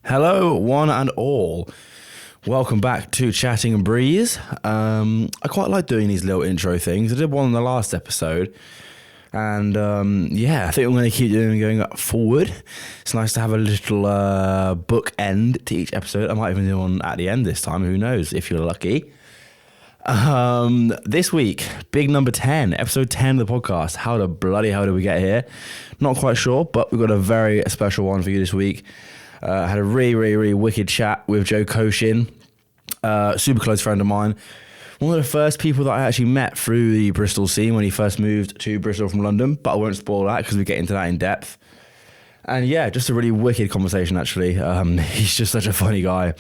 Hello, one and all. Welcome back to Chatting and Breeze. I quite like doing these little intro things. I did one in the last episode. And I think I'm going to keep doing going forward. It's nice to have a little bookend to each episode. I might even do one at the end this time. Who knows, if you're lucky. This week, big number 10, episode 10 of the podcast. How the bloody hell did we get here? Not quite sure, but we've got a very special one for you this week. I had a really wicked chat with Joe Koshin, super close friend of mine. One of the first people that I actually met through the Bristol scene when he first moved to Bristol from London, but I won't spoil that because we get into that in depth. And yeah, just a really wicked conversation actually. He's just such a funny guy,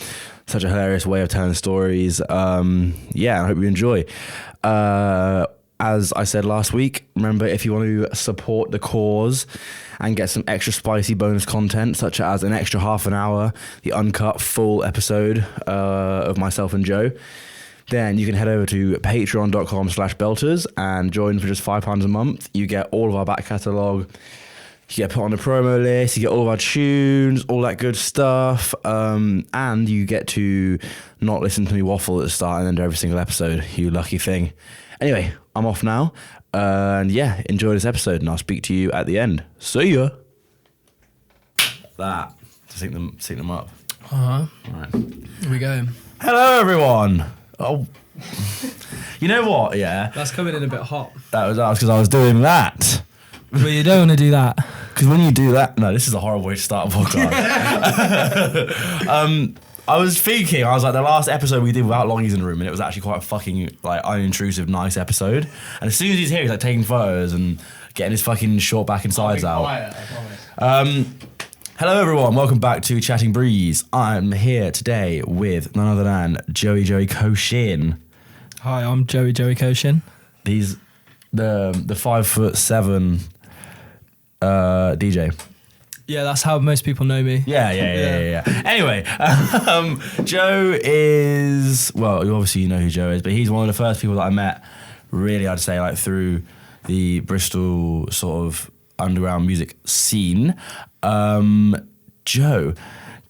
such a hilarious way of telling stories. I hope you enjoy. As I said last week, remember if you want to support the cause and get some extra spicy bonus content, such as an extra half an hour, the uncut full episode of myself and Joe, then you can head over to patreon.com/belters and join for just £5 a month. You get all of our back catalogue. You get put on the promo list, you get all of our tunes, all that good stuff, and you get to not listen to me waffle at the start and end every single episode, you lucky thing. Anyway, I'm off now, and enjoy this episode, and I'll speak to you at the end. See ya! That, to sync them up. Uh-huh. All right. Here we go. Hello, everyone! Oh, you know what, yeah? That's coming in a bit hot. That was because I was doing that. But you don't want to do that. Because when you do that... No, this is a horrible way to start a podcast. I was thinking, I was like, the last episode we did without Longies in the room, and it was actually quite a fucking, like, unintrusive, nice episode. And as soon as he's here, he's, like, taking photos and getting his fucking short back and sides out. Quiet, I promise. Hello, everyone. Welcome back to Chatting Breeze. I'm here today with none other than Joey Koshin. Hi, I'm Joey Koshin. He's the 5'7" DJ. Yeah, that's how most people know me. Yeah. Anyway, Joe is, well, you obviously know who Joe is, but he's one of the first people that I met, really, I'd say, like, through the Bristol sort of underground music scene. Joe,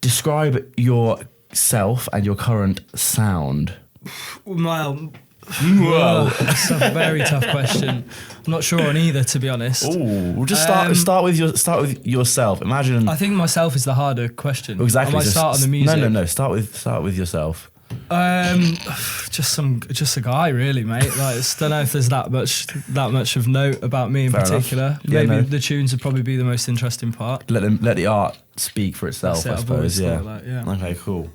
describe yourself and your current sound. Well, that's a very tough question. I'm not sure on either, to be honest. Oh, we'll just start with yourself. Imagine. I think myself is the harder question. Exactly. I might start on the music. No. Start with yourself. Just a guy, really, mate. Like, don't know if there's that much of note about me in Fair particular. Yeah, Maybe the tunes would probably be the most interesting part. Let the art speak for itself, I suppose. Yeah. Like that, yeah. Okay, cool.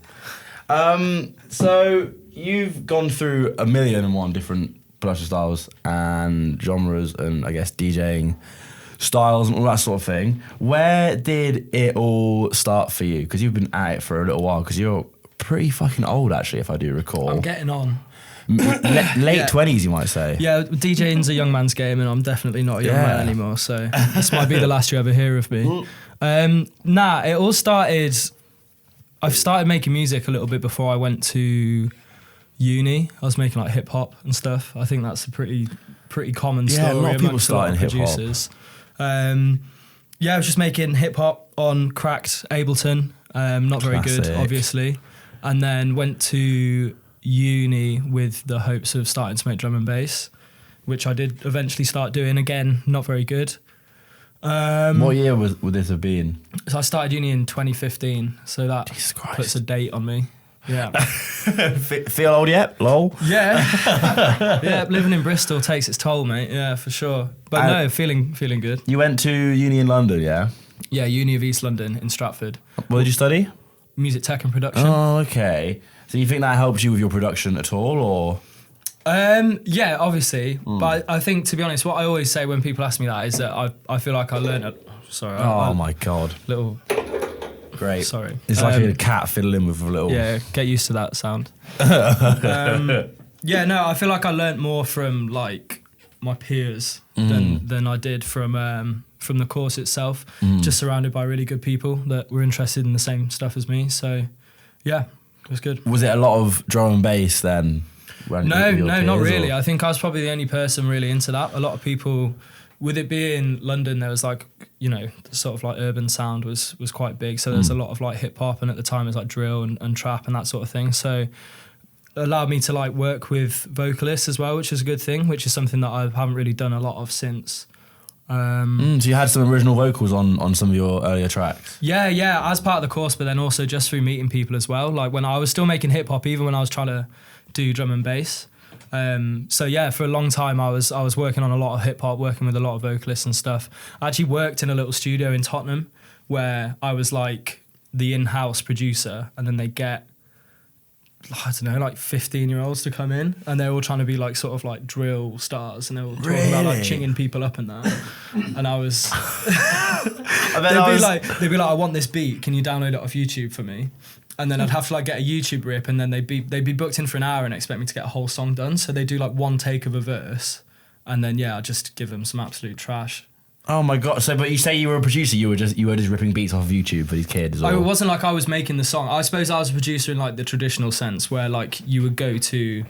So you've gone through 1,000,001 different production styles and genres, and I guess DJing styles and all that sort of thing. Where did it all start for you? Because you've been at it for a little while. Because you're pretty fucking old, actually, if I do recall. I'm getting on. Late 20s, you might say. Yeah, DJing's a young man's game, and I'm definitely not a young man anymore, so this might be the last you ever hear of me. It all started... I've started making music a little bit before I went to uni. I was making, like, hip-hop and stuff. I think that's a pretty common story. Yeah, a lot of people start in hip-hop. Producers. I was just making hip-hop on cracked Ableton. Not very good, obviously. And then went to uni with the hopes of starting to make drum and bass, which I did eventually start doing. Again, not very good. What year would this have been? So I started uni in 2015, so that puts a date on me. Yeah. Feel old yet? Lol. Yeah. Yeah, living in Bristol takes its toll, mate. Yeah, for sure. But no, feeling good. You went to uni in London, yeah? Yeah, Uni of East London in Stratford. What did you study? Music tech and production. Oh, okay. So you think that helps you with your production at all, or...? Yeah, obviously. But I think, to be honest, what I always say when people ask me that is that I feel like I learned... my God. Little... Great. Sorry. It's like a cat fiddling with a little... Yeah, get used to that sound. I feel like I learnt more from, like, my peers than I did from the course itself. Just surrounded by really good people that were interested in the same stuff as me. So, yeah, it was good. Was it a lot of drum and bass then? No, not really. I think I was probably the only person really into that. A lot of people with it being London, there was like, you know, sort of like urban sound was quite big. So there's a lot of like hip hop, and at the time it was like drill and trap and that sort of thing. So it allowed me to like work with vocalists as well, which is a good thing, which is something that I haven't really done a lot of since. So you had some original vocals on some of your earlier tracks? Yeah, as part of the course, but then also just through meeting people as well. Like when I was still making hip hop, even when I was trying to do drum and bass. So yeah, for a long time I was working on a lot of hip hop, working with a lot of vocalists and stuff. I actually worked in a little studio in Tottenham where I was like the in-house producer, and then they get, I don't know, like 15-year-olds to come in, and they're all trying to be like sort of like drill stars, and they were talking about like chinging people up and that. And I was, they'd be like, I want this beat, can you download it off YouTube for me? And then I'd have to like get a YouTube rip, and then they'd be booked in for an hour and expect me to get a whole song done. So they do like one take of a verse, and then I'd just give them some absolute trash. Oh my god! So, but you say you were a producer, you were just ripping beats off of YouTube for these kids? Or? It wasn't like I was making the song. I suppose I was a producer in like the traditional sense, where like you would go to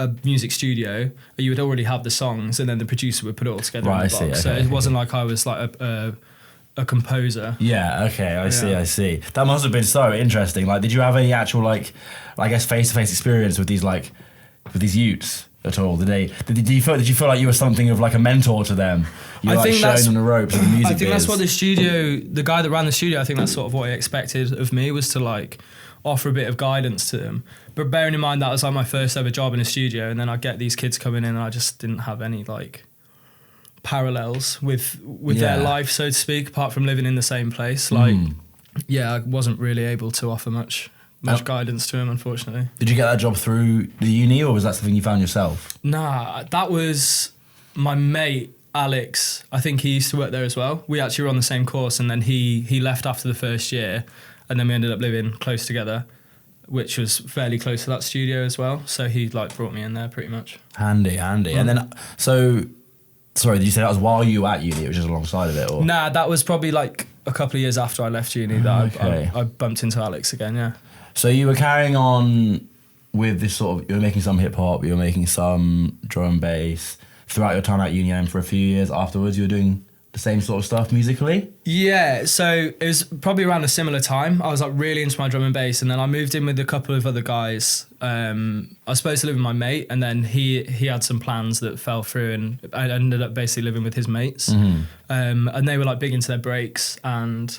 a music studio, and you would already have the songs, and then the producer would put it all together in the box. Okay, so it wasn't like I was like a composer. Yeah. Okay. I see. That must have been so interesting. Like, did you have any actual like, I guess, face-to-face experience with these youths at all? Did you feel like you were something of like a mentor to them? You were like showing them the ropes of the music. I think that's what the guy that ran the studio, I think that's sort of what he expected of me, was to like offer a bit of guidance to them. But bearing in mind that was like my first ever job in a studio, and then I get these kids coming in, and I just didn't have any like parallels with their life, so to speak, apart from living in the same place. Like, I wasn't really able to offer much guidance to him, unfortunately. Did you get that job through the uni, or was that something you found yourself? Nah, that was my mate, Alex. I think he used to work there as well. We actually were on the same course, and then he left after the first year, and then we ended up living close together, which was fairly close to that studio as well. So he like brought me in there pretty much. Handy. And then, so, sorry, did you say that was while you were at uni? It was just alongside of it? Or? Nah, that was probably like a couple of years after I left uni that I bumped into Alex again, yeah. So you were carrying on with this sort of, you were making some hip hop, you were making some drum and bass throughout your time at uni, and for a few years afterwards you were doing the same sort of stuff musically? Yeah, so it was probably around a similar time. I was like really into my drum and bass, and then I moved in with a couple of other guys. I was supposed to live with my mate, and then he had some plans that fell through, and I ended up basically living with his mates. And they were like big into their breaks and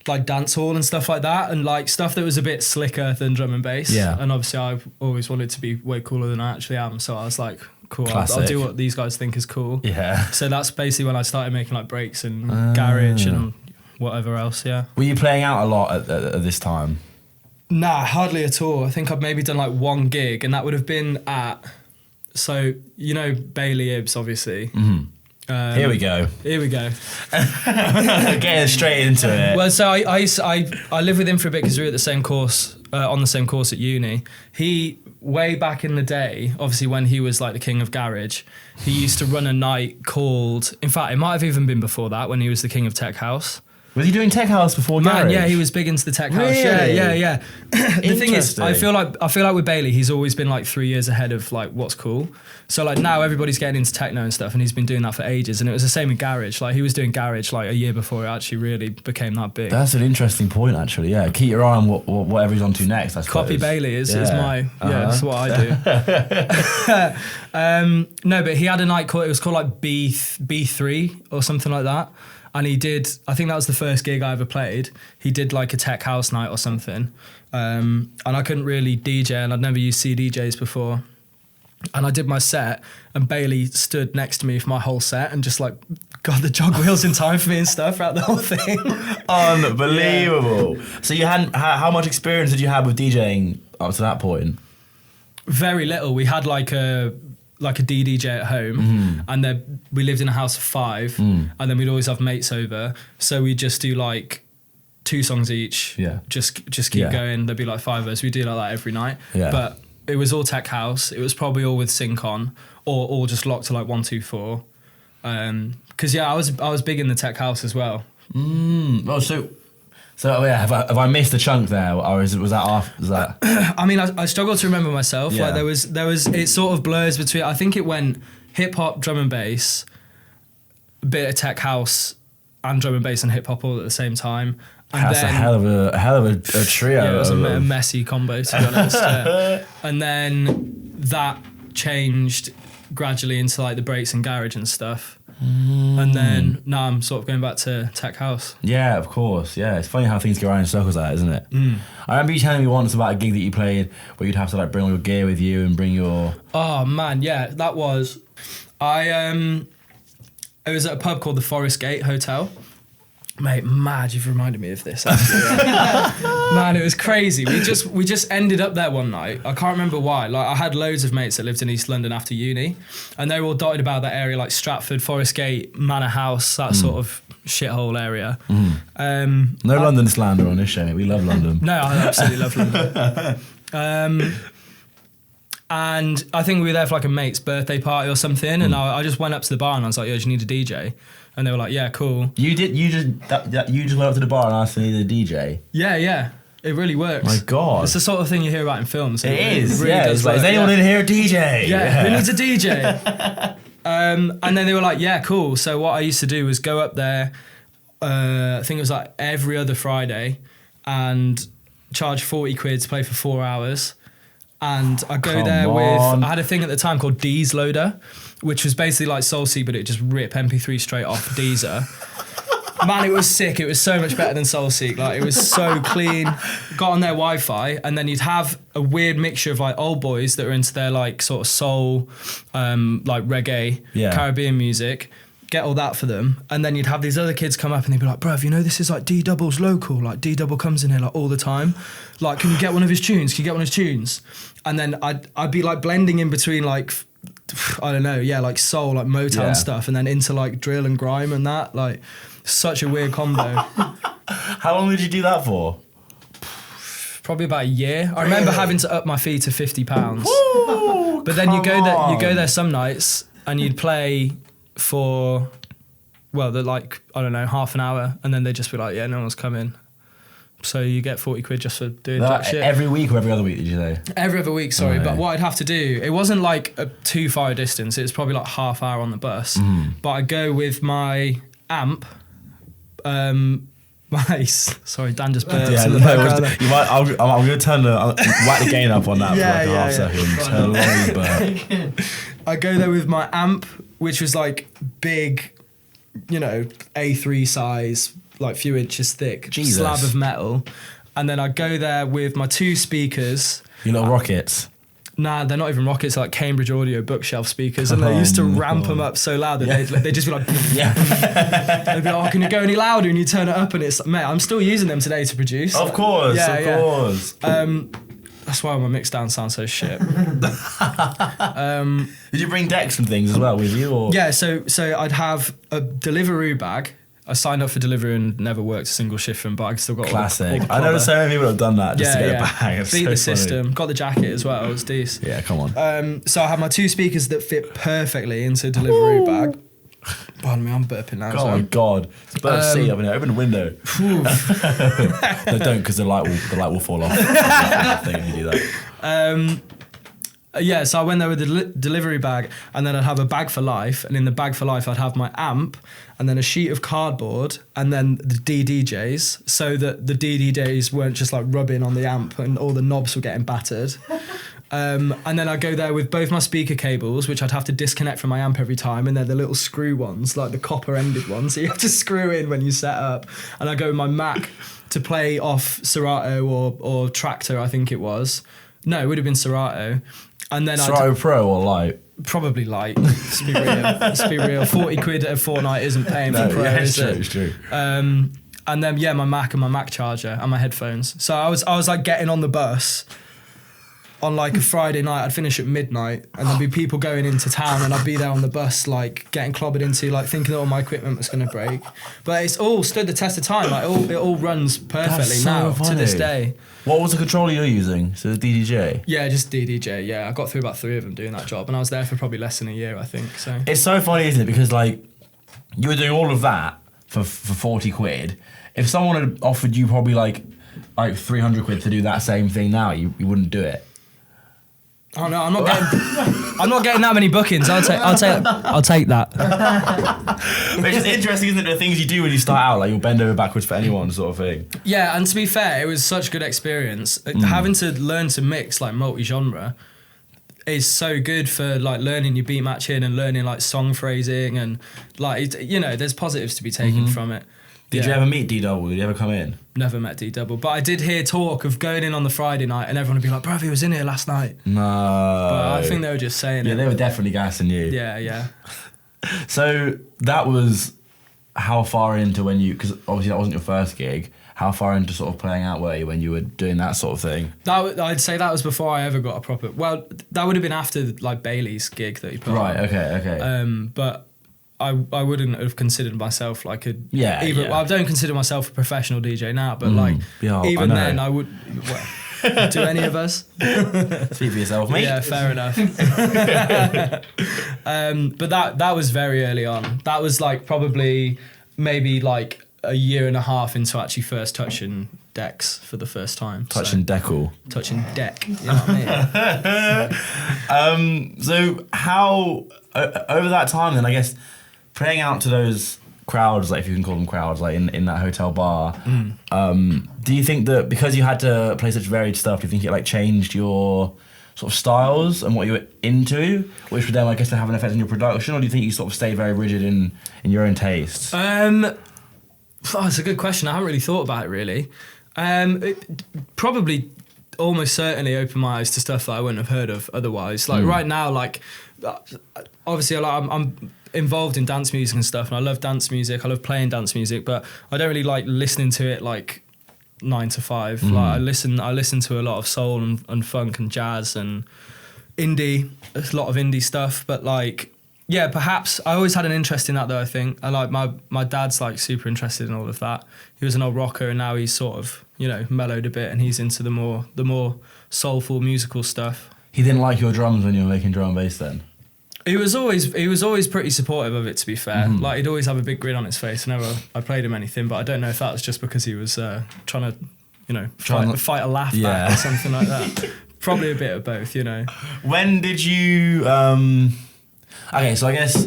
like dance hall and stuff like that, and like stuff that was a bit slicker than drum and bass. Yeah. And obviously I always wanted to be way cooler than I actually am, so I was like, cool, I'll do what these guys think is cool. Yeah. So that's basically when I started making like breaks and garage and whatever else, yeah. Were you playing out a lot at this time? Nah, hardly at all. I think I've maybe done like one gig, and that would have been at, so you know BABYYY, obviously. Here we go. Getting straight into it. Well, so I lived with him for a bit because we were at the same course, on the same course at uni. He, way back in the day, obviously when he was like the king of garage, he used to run a night called, in fact, it might have even been before that, when he was the king of tech house. Was he doing tech house before garage? Yeah, he was big into the tech house. Really? Yeah. The thing is, I feel like with BABYYY, he's always been like 3 years ahead of like what's cool. So like now everybody's getting into techno and stuff, and he's been doing that for ages. And it was the same with garage. Like he was doing garage like a year before it actually really became that big. That's an interesting point, actually. Yeah, keep your eye on whatever he's on to next. I suppose. Copy BABYYY is my that's what I do. No, but he had a night called, it was called like B3 or something like that. And he did, I think that was the first gig I ever played. He did like a tech house night or something. And I couldn't really DJ, and I'd never used CDJs before. And I did my set, and BABYYY stood next to me for my whole set and just like got the jog wheels in time for me and stuff throughout the whole thing. Unbelievable. Yeah. So you hadn't, how much experience did you have with DJing up to that point? Very little. We had like a DDJ at home, and then we lived in a house of 5, and then we'd always have mates over, so we'd just do like 2 songs each, just keep going. There'd be like 5 of us, we'd do like that every night, but it was all tech house. It was probably all with sync on, or all just locked to like 1, 2, 4, because I was big in the tech house as well. So yeah, have I missed a chunk there, or was that after? Was that? I mean, I struggle to remember myself. Yeah. Like there was, it sort of blurs between. I think it went hip hop, drum and bass, a bit of tech house and drum and bass and hip hop all at the same time. And That's then, a hell of a trio. Yeah, it was a messy combo, to be honest. And then that changed gradually into like the breaks and garage and stuff. And then now I'm sort of going back to tech house. Yeah, of course. Yeah, it's funny how things go around in circles like that, isn't it? I remember you telling me once about a gig that you played where you'd have to like bring all your gear with you and bring your... Oh man, yeah, that was... it was at a pub called the Forest Gate Hotel. Mate, mad, you've reminded me of this actually. Man, it was crazy. We just ended up there one night. I can't remember why. Like, I had loads of mates that lived in East London after uni, and they were all dotted about that area, like Stratford, Forest Gate, Manor House, that sort of shithole area. No London slander on this show, mate. We love London. No, I absolutely love London. And I think we were there for like a mate's birthday party or something, and I just went up to the bar and I was like, yo, do you need a DJ? And they were like, yeah, cool. You just went up to the bar and asked if you needed a DJ? Yeah. It really works. My God. It's the sort of thing you hear about in films. It is. Really It's like, is anyone in here a DJ? Yeah, who needs a DJ? And then they were like, yeah, cool. So what I used to do was go up there, I think it was like every other Friday, and charge 40 quid to play for 4 hours. And I go there with, I had a thing at the time called Deez Loader, which was basically like SoulSeek, but it just rip MP3 straight off Deezer. Man, it was sick. It was so much better than SoulSeek. Like, it was so clean. Got on their Wi-Fi, and then you'd have a weird mixture of like old boys that were into their like sort of soul, like reggae, Caribbean music. Get all that for them, and then you'd have these other kids come up and they'd be like, bruv, you know this is like D-Double's local, like D-Double comes in here like all the time, like can you get one of his tunes, and then I'd be like blending in between like, I don't know, like soul, like Motown stuff, and then into like drill and grime and that, like such a weird combo. How long did you do that for? Probably about a year. I remember having to up my fee to £50. Woo, but then you go there some nights and you'd play for, well, they're like, I don't know, half an hour, and then they'd just be like, yeah, no one's coming. So you get 40 quid just for doing that shit. Every week or every other week, did you say? Every other week, sorry. But what I'd have to do, it wasn't like a too far a distance, it was probably like half hour on the bus. But I'd go with my amp, sorry, Dan just burped in the background. I'm going to whack the gain up on that for like a half second. Turn along his burp. I go there with my amp, which was like big, you know, A3 size, like few inches thick, slab of metal. And then I go there with my 2 speakers. You little rockets? Nah, they're not even rockets, they're like Cambridge Audio bookshelf speakers. And they used to ramp them up so loud that they'd just be like, they'd be like, oh, can you go any louder? And you turn it up and it's, mate, I'm still using them today to produce. Of course, of course. That's why my mix down sounds so shit. Did you bring decks and things as well with you? Or? Yeah, so I'd have a Deliveroo bag. I signed up for Deliveroo and never worked a single shift from, but I still got classic. I know so many people have done that just to get a bag. It's beat so the funny. system. Got the jacket as well. It was decent. Yeah, come on. So I have my 2 speakers that fit perfectly into a Deliveroo bag. Pardon me, I'm burping now. Oh my God. It's bird seat up in there. Open the window. No, don't, because the light will fall off. If you do that. So I went there with the delivery bag, and then I'd have a bag for life, and in the bag for life I'd have my amp, and then a sheet of cardboard, and then the DDJs, so that the DDJs weren't just like rubbing on the amp and all the knobs were getting battered. And then I'd go there with both my speaker cables, which I'd have to disconnect from my amp every time, and they're the little screw ones, like the copper-ended ones, so you have to screw in when you set up. And I go with my Mac to play off Serato or Tractor, I think it was. No, it would have been Serato. And then Serato Pro or Light? Probably Light. Let's be real. 40 quid a fortnight isn't paying for Pro, is it? It's true. And then my Mac and my Mac charger and my headphones. So I was like getting on the bus on like a Friday night. I'd finish at midnight, and there'd be people going into town, and I'd be there on the bus like getting clobbered into, like thinking that all my equipment was going to break. But it's all stood the test of time. Like it all runs perfectly now to this day. What was the controller you're using? So the DDJ? Yeah, just DDJ. Yeah, I got through about 3 of them doing that job, and I was there for probably less than a year, I think. So it's so funny, isn't it? Because like you were doing all of that for 40 quid. If someone had offered you probably like 300 quid to do that same thing now, you wouldn't do it. Oh no, I'm not getting that many bookings. I'll take that. But it's just interesting, isn't it? The things you do when you start out, like you'll bend over backwards for anyone, sort of thing. Yeah, and to be fair, it was such a good experience. Having to learn to mix like multi-genre is so good for like learning your beat matching and learning like song phrasing and like there's positives to be taken from it. Did you ever meet D-Double? Did you ever come in? Never met D-Double, but I did hear talk of going in on the Friday night and everyone would be like, bruv, he was in here last night. No. But I think they were just saying it. Yeah, they were definitely gassing you. Yeah. So that was how far into when you, because obviously that wasn't your first gig, how far into sort of playing out were you when you were doing that sort of thing? I'd say that was before I ever got a proper, well, that would have been after like Bailey's gig that he put on. Right, okay. But I wouldn't have considered myself like a Well, I don't consider myself a professional DJ now, but even then I would. Well, do any of us? Speak for yourself, mate. Yeah, fair enough. But that was very early on. That was like probably maybe like a year and a half into actually first touching decks for the first time. Touching deckle. Touching deck. You know what I mean? So how over that time then, I guess, playing out to those crowds, like if you can call them crowds, like in that hotel bar, do you think that because you had to play such varied stuff, do you think it like changed your sort of styles and what you were into, which would then I guess have an effect on your production, or do you think you sort of stayed very rigid in your own tastes? That's a good question. I haven't really thought about it really. It probably almost certainly opened my eyes to stuff that I wouldn't have heard of otherwise. Like right now, like obviously I'm involved in dance music and stuff, and I love dance music. I love playing dance music, but I don't really like listening to it like 9 to 5. Like I listen to a lot of soul and funk and jazz and indie, a lot of indie stuff. But like, yeah, perhaps I always had an interest in that though. I think, and like my dad's like super interested in all of that. He was an old rocker, and now he's sort of mellowed a bit, and he's into the more soulful musical stuff. He didn't like your drums when you were making drum and bass then? He was always pretty supportive of it, to be fair. Like he'd always have a big grin on his face whenever I played him anything, but I don't know if that was just because he was trying to fight a laugh back or something like that. Probably a bit of both, When did you okay, so I guess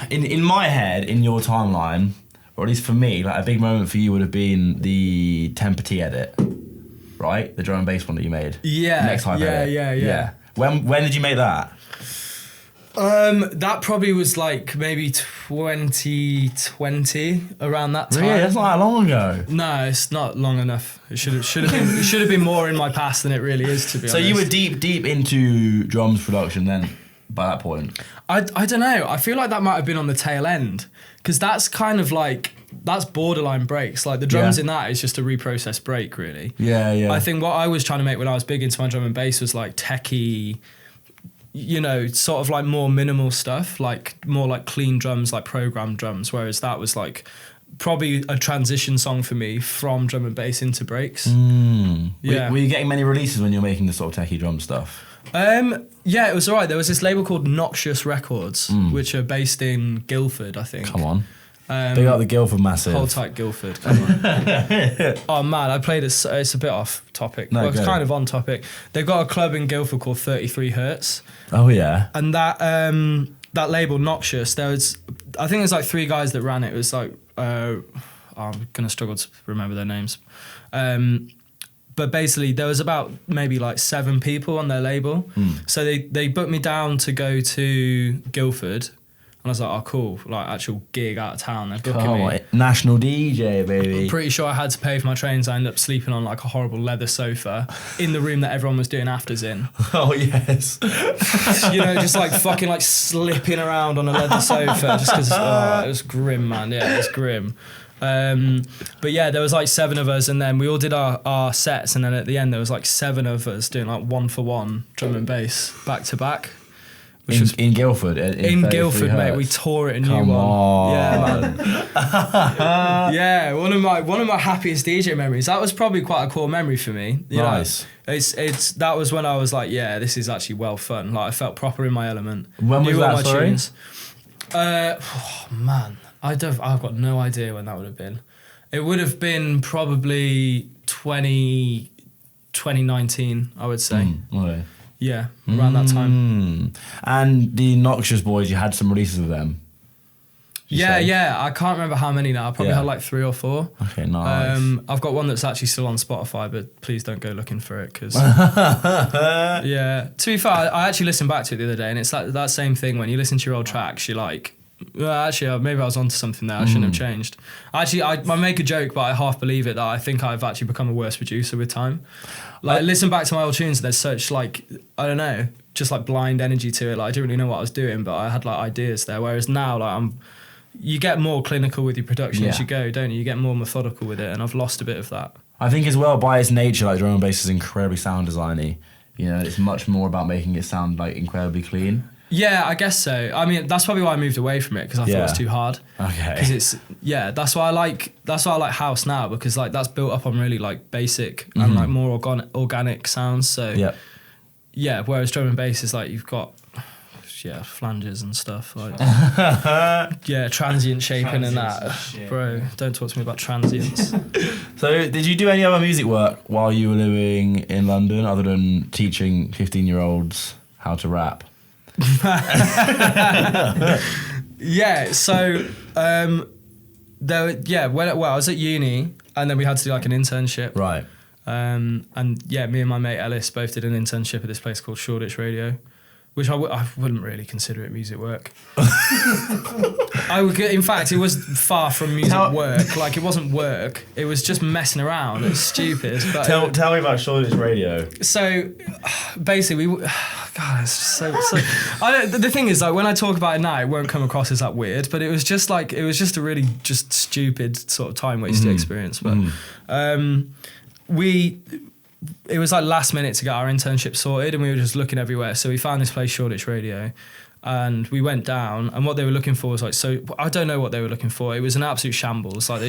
in my head, in your timeline, or at least for me, like a big moment for you would have been the Tempety edit, right? The drum and bass one that you made. Yeah. Next time. Yeah. When did you make that? That probably was like maybe 2020, around that time. Really? That's not that long ago. No, it's not long enough. It should have been more in my past than it really is, to be honest. So you were deep into drums production then by that point? I don't know. I feel like that might have been on the tail end, because that's kind of like, that's borderline breaks. Like the drums in that is just a reprocessed break, really. Yeah. I think what I was trying to make when I was big into my drum and bass was like techie, sort of like more minimal stuff, like more like clean drums, like programmed drums, whereas that was like probably a transition song for me from drum and bass into breaks. Yeah. Were you getting many releases when you were making the sort of techie drum stuff? Yeah, it was alright. There was this label called Noxious Records, which are based in Guildford, I think. Come on. Big up the Guildford massive. Hold tight, Guildford. Come on. Oh man, I played it's a bit off topic. No, well, it's kind of on topic. They've got a club in Guildford called 33 Hertz. Oh yeah. And that label Noxious, I think there's like 3 guys that ran it. It was like I'm gonna struggle to remember their names. But basically there was about maybe like 7 people on their label. So they booked me down to go to Guildford. And I was like, oh, cool, like actual gig out of town. They're booking me. National DJ, baby. I'm pretty sure I had to pay for my trains. I ended up sleeping on like a horrible leather sofa in the room that everyone was doing afters in. Oh, yes. Just like fucking like slipping around on a leather sofa just because it was grim, man. Yeah, it was grim. But yeah, there was like 7 of us, and then we all did our sets, and then at the end there was like 7 of us doing like 1-for-1 drum and bass back to back. In Guildford? In Guildford, mate. We tore it a new one. On. Yeah, man. Yeah, one of my happiest DJ memories. That was probably quite a cool memory for me. Nice. That was when I was like, yeah, this is actually well fun. Like I felt proper in my element. When was that, sorry? Tunes. Oh man, I've got no idea when that would have been. It would have been probably 2019, I would say. Okay. Yeah, around that time. And the Noxious Boys, you had some releases with them? Yeah. I can't remember how many now. I probably had like 3 or 4. Okay, nice. I've got one that's actually still on Spotify, but please don't go looking for it because. Yeah. To be fair, I actually listened back to it the other day, and it's like that same thing when you listen to your old tracks, you're like, well, actually, maybe I was onto something there. I shouldn't have changed. Actually, I make a joke, but I half believe it that I think I've actually become a worse producer with time. Like, listen back to my old tunes, there's such like, I don't know, just like blind energy to it. Like, I didn't really know what I was doing, but I had like ideas there. Whereas now, like, you get more clinical with your production as you go, don't you? You get more methodical with it, and I've lost a bit of that. I think as well, by its nature, like drum and bass is incredibly sound designy. You know, it's much more about making it sound like incredibly clean. Yeah, I guess so. I mean, that's probably why I moved away from it, because I thought it was too hard. Okay. Because that's why I like house now, because like that's built up on really like basic and like more organic sounds. So yeah, whereas drum and bass is like you've got flanges and stuff like transient shaping and that. Bro, don't talk to me about transients. So did you do any other music work while you were living in London other than teaching 15-year-olds how to rap? So when I was at uni, and then we had to do like an internship, right? And me and my mate Ellis both did an internship at this place called Shoreditch Radio, which I wouldn't really consider it music work. In fact, it was far from music work. Like, it wasn't work. It was just messing around. It's stupid. But tell me about Shoreditch Radio. So, basically, God, it's so the thing is, like, when I talk about it now, it won't come across as that weird, but it was just a really just stupid sort of time wasted experience. But it was like last minute to get our internship sorted, and we were just looking everywhere. So we found this place, Shoreditch Radio, and we went down, and what they were looking for was like, so I don't know what they were looking for. It was an absolute shambles. Like,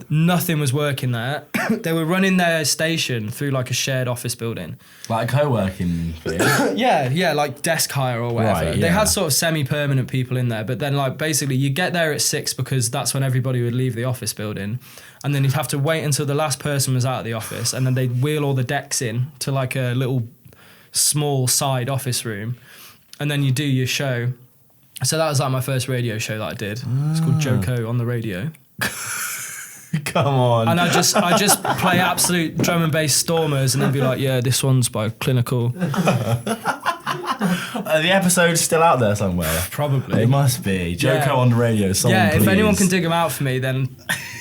nothing was working there. They were running their station through like a shared office building. Like a co-working thing? yeah, like desk hire or whatever. Right, They had sort of semi-permanent people in there, but then like basically you get there at 6 because that's when everybody would leave the office building. And then you'd have to wait until the last person was out of the office, and then they'd wheel all the decks in to like a little small side office room, and then you do your show. So that was like my first radio show that I did. It's called Joko on the Radio. Come on. And I just play absolute drum and bass stormers, and then be like, yeah, this one's by Clinical. Are the episode's still out there somewhere? Probably. It must be. Joko on the Radio. Someone if please. anyone can dig them out for me, then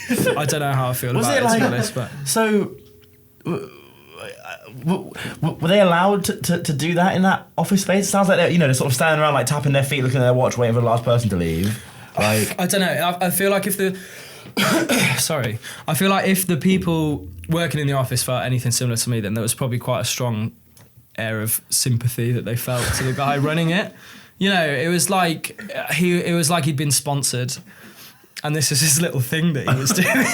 I don't know how I feel about it, to be honest. But. So, were they allowed to do that in that office space? It sounds like they're sort of standing around like tapping their feet, looking at their watch, waiting for the last person to leave. Like, I don't know. I feel like if the I feel like if the people working in the office felt anything similar to me, then there was probably quite a strong air of sympathy that they felt to the guy running it. You know, it was like he'd been sponsored, and this is his little thing that he was doing,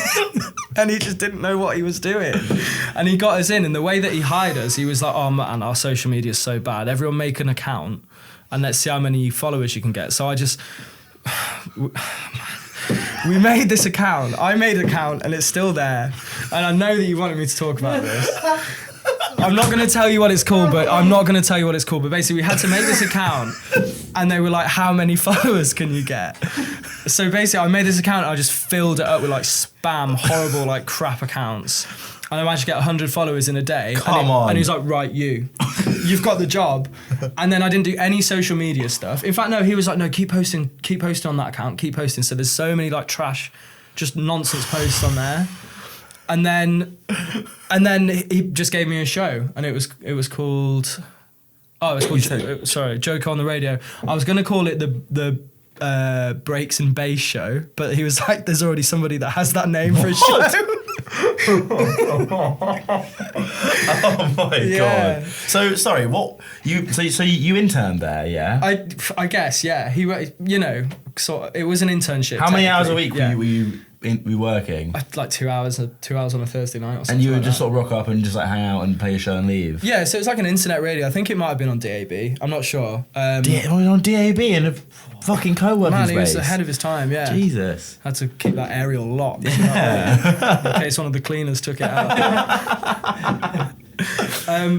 and he just didn't know what he was doing. And he got us in, and the way that he hired us, he was like, "Oh man, our social media is so bad. Everyone make an account, and let's see how many followers you can get." So we made this account. I made an account, and it's still there. And I know that you wanted me to talk about this. I'm not going to tell you what it's called, but basically we had to make this account, and they were like, how many followers can you get? So basically I made this account, and I just filled it up with like spam, horrible, like crap accounts. And I managed to get 100 followers in a day. Come on. And he was like, right, you've got the job. And then I didn't do any social media stuff. In fact, no, he was like, no, keep posting on that account, keep posting. So there's so many like trash, just nonsense posts on there. And then he just gave me a show, and it was called Joko on the Radio. I was gonna call it the Breaks and Bass Show, but he was like, there's already somebody that has that name for a show. Oh my god! So sorry, what you? So you interned there, yeah? I guess, yeah. It was an internship. How many hours a week were you working? Like 2 hours on a Thursday night or something. And you would like just that. sort of rock up and just like hang out and play your show and leave? Yeah, so it was like an internet radio. I think it might have been on DAB. I'm not sure. On DAB in a fucking co-working space? Man, he was ahead of his time, yeah. Jesus. Had to keep that aerial locked. In case one of the cleaners took it out.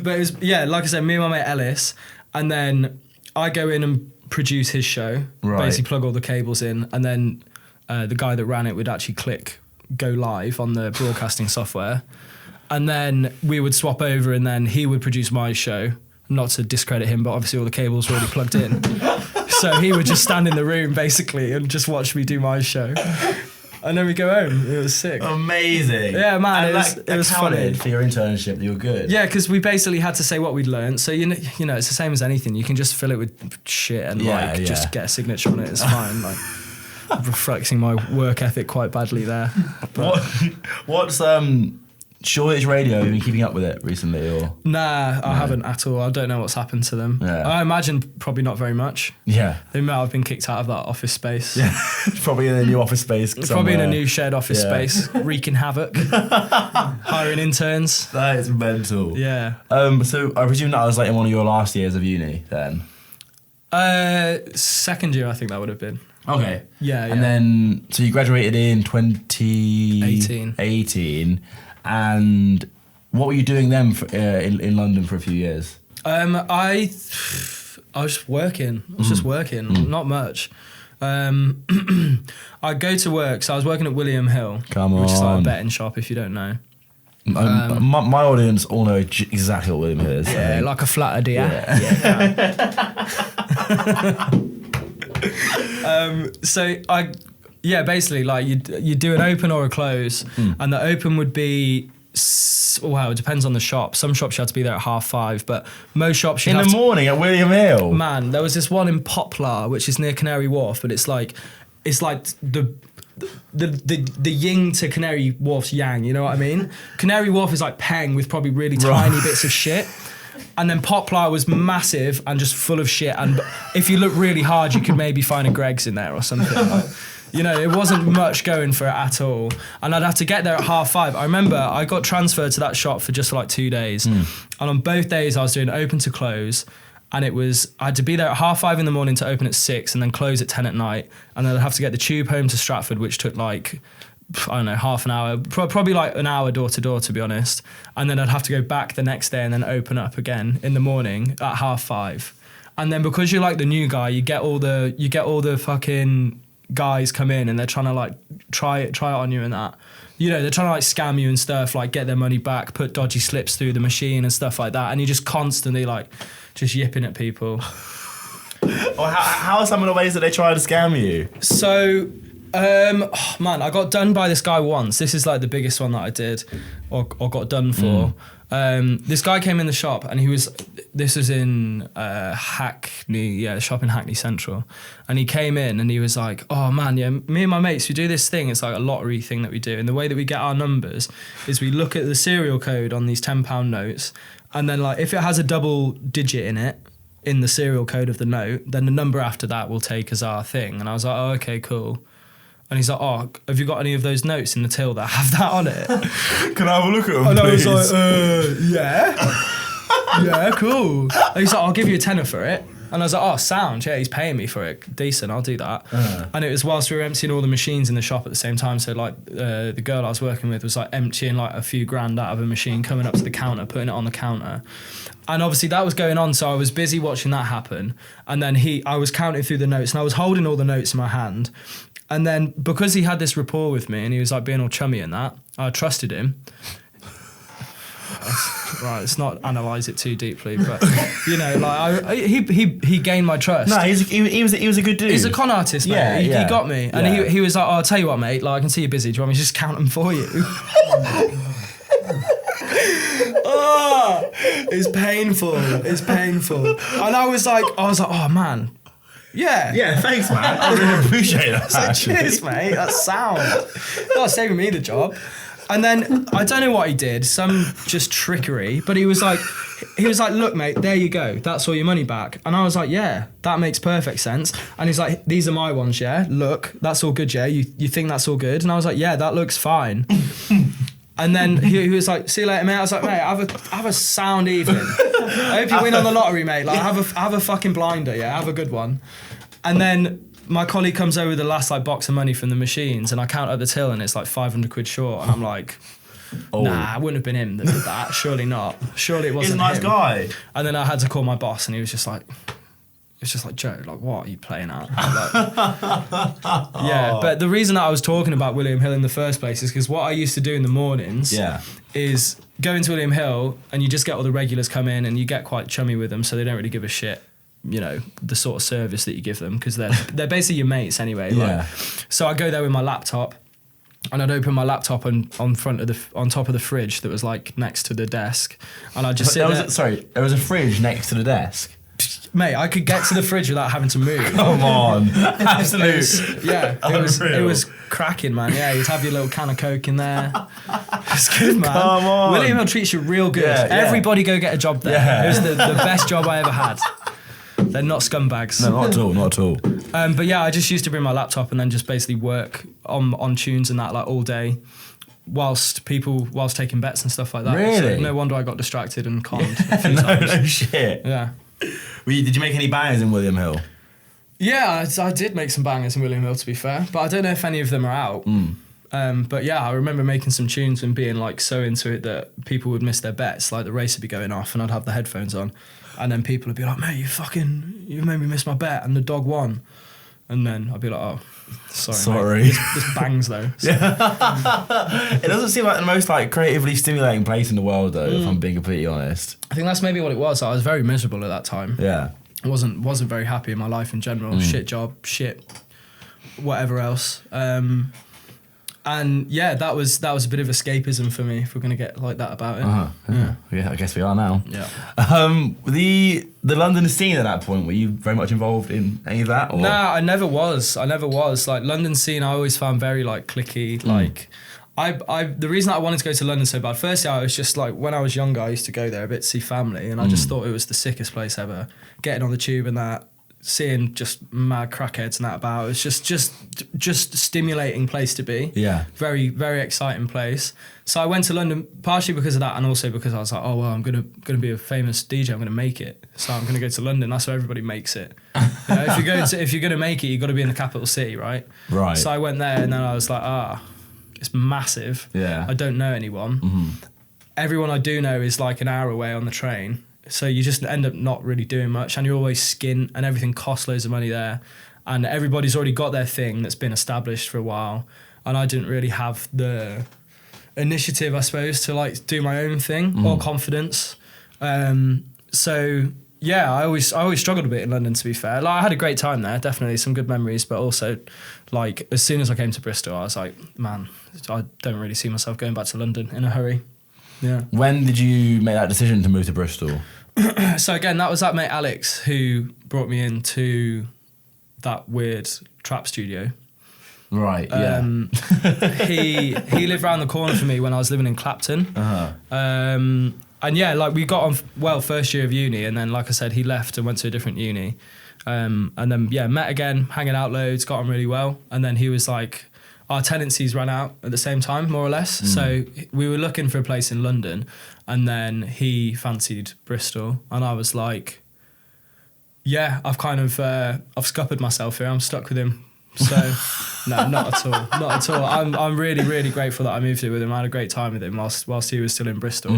But it was, like I said, me and my mate Ellis, and then I go in and produce his show, basically plug all the cables in, and then the guy that ran it would actually click go live on the broadcasting software, and then we would swap over, and then he would produce my show. Not to discredit him, but obviously all the cables were already plugged in. So he would just stand in the room basically and just watch me do my show. And then we go home. It was sick. Amazing. Yeah, man, and it was funny. For your internship, you were good. Yeah, because we basically had to say what we'd learned. So, you know, it's the same as anything. You can just fill it with shit and just get a signature on it. It's fine. Like, reflecting my work ethic quite badly there. But What's Shoreditch Radio? Have you been keeping up with it recently, or? Nah, I haven't at all. I don't know what's happened to them. Yeah. I imagine probably not very much. Yeah. They might have been kicked out of that office space. Yeah. Probably in a new office space somewhere. Probably in a new shared office space, wreaking havoc, hiring interns. That is mental. Yeah. So I presume that was like in one of your last years of uni then? Second year, I think that would have been. Okay. Yeah. And then, so you graduated in 2018. 18. And what were you doing then in London for a few years? I was just working. Not much. I go to work, so I was working at William Hill, which is like a betting shop if you don't know. My audience all know exactly what William Hill is. Yeah, like a flatter, do ya? Yeah. Basically, like you do an open or a close, and the open would be, it depends on the shop. Some shops you had to be there at 5:30, but most shops in the morning at William Hill. Man, there was this one in Poplar, which is near Canary Wharf, but it's like the yin to Canary Wharf's yang. You know what I mean? Canary Wharf is like Peng with probably really tiny bits of shit. And then Poplar was massive and just full of shit. And if you look really hard, you could maybe find a Greggs in there or something. Like, you know, it wasn't much going for it at all. And I'd have to get there at 5:30. I remember I got transferred to that shop for just like 2 days. And on both days I was doing open to close. And I had to be there at 5:30 in the morning to open at 6 and then close at 10 at night. And then I'd have to get the tube home to Stratford, which took like, I don't know, half an hour, probably like an hour door to door, to be honest. And then I'd have to go back the next day and then open up again in the morning at 5:30. And then because you're like the new guy, you get all the fucking guys come in and they're trying to like try it on you and that. You know, they're trying to like scam you and stuff, like get their money back, put dodgy slips through the machine and stuff like that. And you're just constantly like just yipping at people. Well, how are some of the ways that they try to scam you? So, I got done by this guy once. This is like the biggest one that I did or got done for. This guy came in the shop and this was in Hackney, the shop in Hackney Central. And he came in and he was like, oh man, yeah, me and my mates, we do this thing. It's like a lottery thing that we do. And the way that we get our numbers is we look at the serial code on these £10 notes. And then like, if it has a double digit in it, in the serial code of the note, then the number after that we'll take as our thing. And I was like, oh, okay, cool. And he's like, oh, have you got any of those notes in the till that have that on it? Can I have a look at them, and please? I was like, yeah. Yeah, cool. And he's like, I'll give you a tenner for it. And I was like, oh, sound, yeah, he's paying me for it. Decent, I'll do that. And it was whilst we were emptying all the machines in the shop at the same time. So like the girl I was working with was like emptying like a few grand out of a machine, coming up to the counter, putting it on the counter. And obviously that was going on, so I was busy watching that happen. And then I was counting through the notes and I was holding all the notes in my hand. And then because he had this rapport with me and he was like being all chummy and that, I trusted him. Right, let's not analyse it too deeply, but you know, like he gained my trust. No, he was a good dude. He's a con artist, mate. Yeah, he got me, and he was like, oh, I'll tell you what, mate. Like, I can see you're busy. Do you want me to just count them for you? Oh, it's painful. It's painful. And I was like, oh man. Yeah. Yeah, thanks, man. I really appreciate that. Like, cheers, mate. That's sound. That's saving me the job. And then I don't know what he did, some just trickery, but he was like, look, mate, there you go. That's all your money back. And I was like, yeah, that makes perfect sense. And he's like, these are my ones, yeah? Look, that's all good, yeah? You think that's all good? And I was like, yeah, that looks fine. And then he was like, see you later, mate. I was like, mate, have a sound evening. I hope you win on the lottery, mate. Like, have a fucking blinder, yeah? Have a good one. And then my colleague comes over with the last like box of money from the machines and I count up the till and it's like 500 quid short. And I'm like, Oh. Nah, it wouldn't have been him that did that. Surely not. Surely it wasn't him. He's a nice guy. And then I had to call my boss, and he was just like, Joe, like, what are you playing at? Like, yeah, but the reason that I was talking about William Hill in the first place is because what I used to do in the mornings is go into William Hill, and you just get all the regulars come in, and you get quite chummy with them, so they don't really give a shit, you know, the sort of service that you give them, because they're basically your mates anyway. Yeah. Like. So I go there with my laptop, and I'd open my laptop on top of the fridge that was like next to the desk, and I'd just sit there. There was a fridge next to the desk. Mate, I could get to the fridge without having to move. Come on, absolute. It was cracking, man. Yeah, you'd have your little can of Coke in there. It's good, man. Come on. William Hill treats you real good. Yeah, yeah. Everybody go get a job there. Yeah. It was the best job I ever had. They're not scumbags. No, not at all, not at all. But yeah, I just used to bring my laptop and then just basically work on tunes and that like all day, whilst taking bets and stuff like that. Really? So no wonder I got distracted and conned. No shit. Yeah. Did you make any bangers in William Hill? Yeah, I did make some bangers in William Hill, to be fair, but I don't know if any of them are out. But yeah, I remember making some tunes and being like so into it that people would miss their bets. Like the race would be going off and I'd have the headphones on, and then people would be like, "Mate, you made me miss my bet and the dog won." And then I'd be like, "Oh, sorry. Mate. This bangs though." So. It doesn't seem like the most like creatively stimulating place in the world though, if I'm being completely honest. I think that's maybe what it was. I was very miserable at that time. Yeah. I wasn't very happy in my life in general. Shit job, shit, whatever else. And yeah, that was a bit of escapism for me, if we're gonna get like that about it. Yeah, I guess we are now. Yeah. The London scene at that point, were you very much involved in any of that? Or? Nah, I never was. Like London scene, I always found very like cliquey. Like, the reason I wanted to go to London so bad, firstly, I was just like, when I was younger, I used to go there a bit to see family, and I just thought it was the sickest place ever. Getting on the tube and that, seeing just mad crackheads and that about, it was just stimulating place to be. Yeah. Very, very exciting place. So I went to London partially because of that, and also because I was like, oh well, I'm gonna be a famous DJ, I'm gonna make it. So I'm gonna go to London. That's where everybody makes it. You know, if you're gonna make it, you got to be in the capital city, right? Right. So I went there, and then I was like, it's massive. Yeah. I don't know anyone. Everyone I do know is like an hour away on the train. So you just end up not really doing much, and you're always skint, and everything costs loads of money there, and everybody's already got their thing that's been established for a while, and I didn't really have the initiative, I suppose, to like do my own thing or confidence. So yeah, I always struggled a bit in London, to be fair. Like I had a great time there, definitely some good memories, but also like as soon as I came to Bristol, I was like, man, I don't really see myself going back to London in a hurry. Yeah. When did you make that decision to move to Bristol? So again, that was that mate Alex who brought me into that weird trap studio. Right, yeah. He lived around the corner from me when I was living in Clapton. And yeah, like we got on well first year of uni, and then like I said, he left and went to a different uni. And then yeah, met again, hanging out loads, got on really well. And then he was like, our tenancies ran out at the same time, more or less. So we were looking for a place in London, and then he fancied Bristol, and I was like, yeah, I've kind of I've scuppered myself here. I'm stuck with him. So no, not at all, not at all. I'm really, really grateful that I moved here with him. I had a great time with him whilst he was still in Bristol.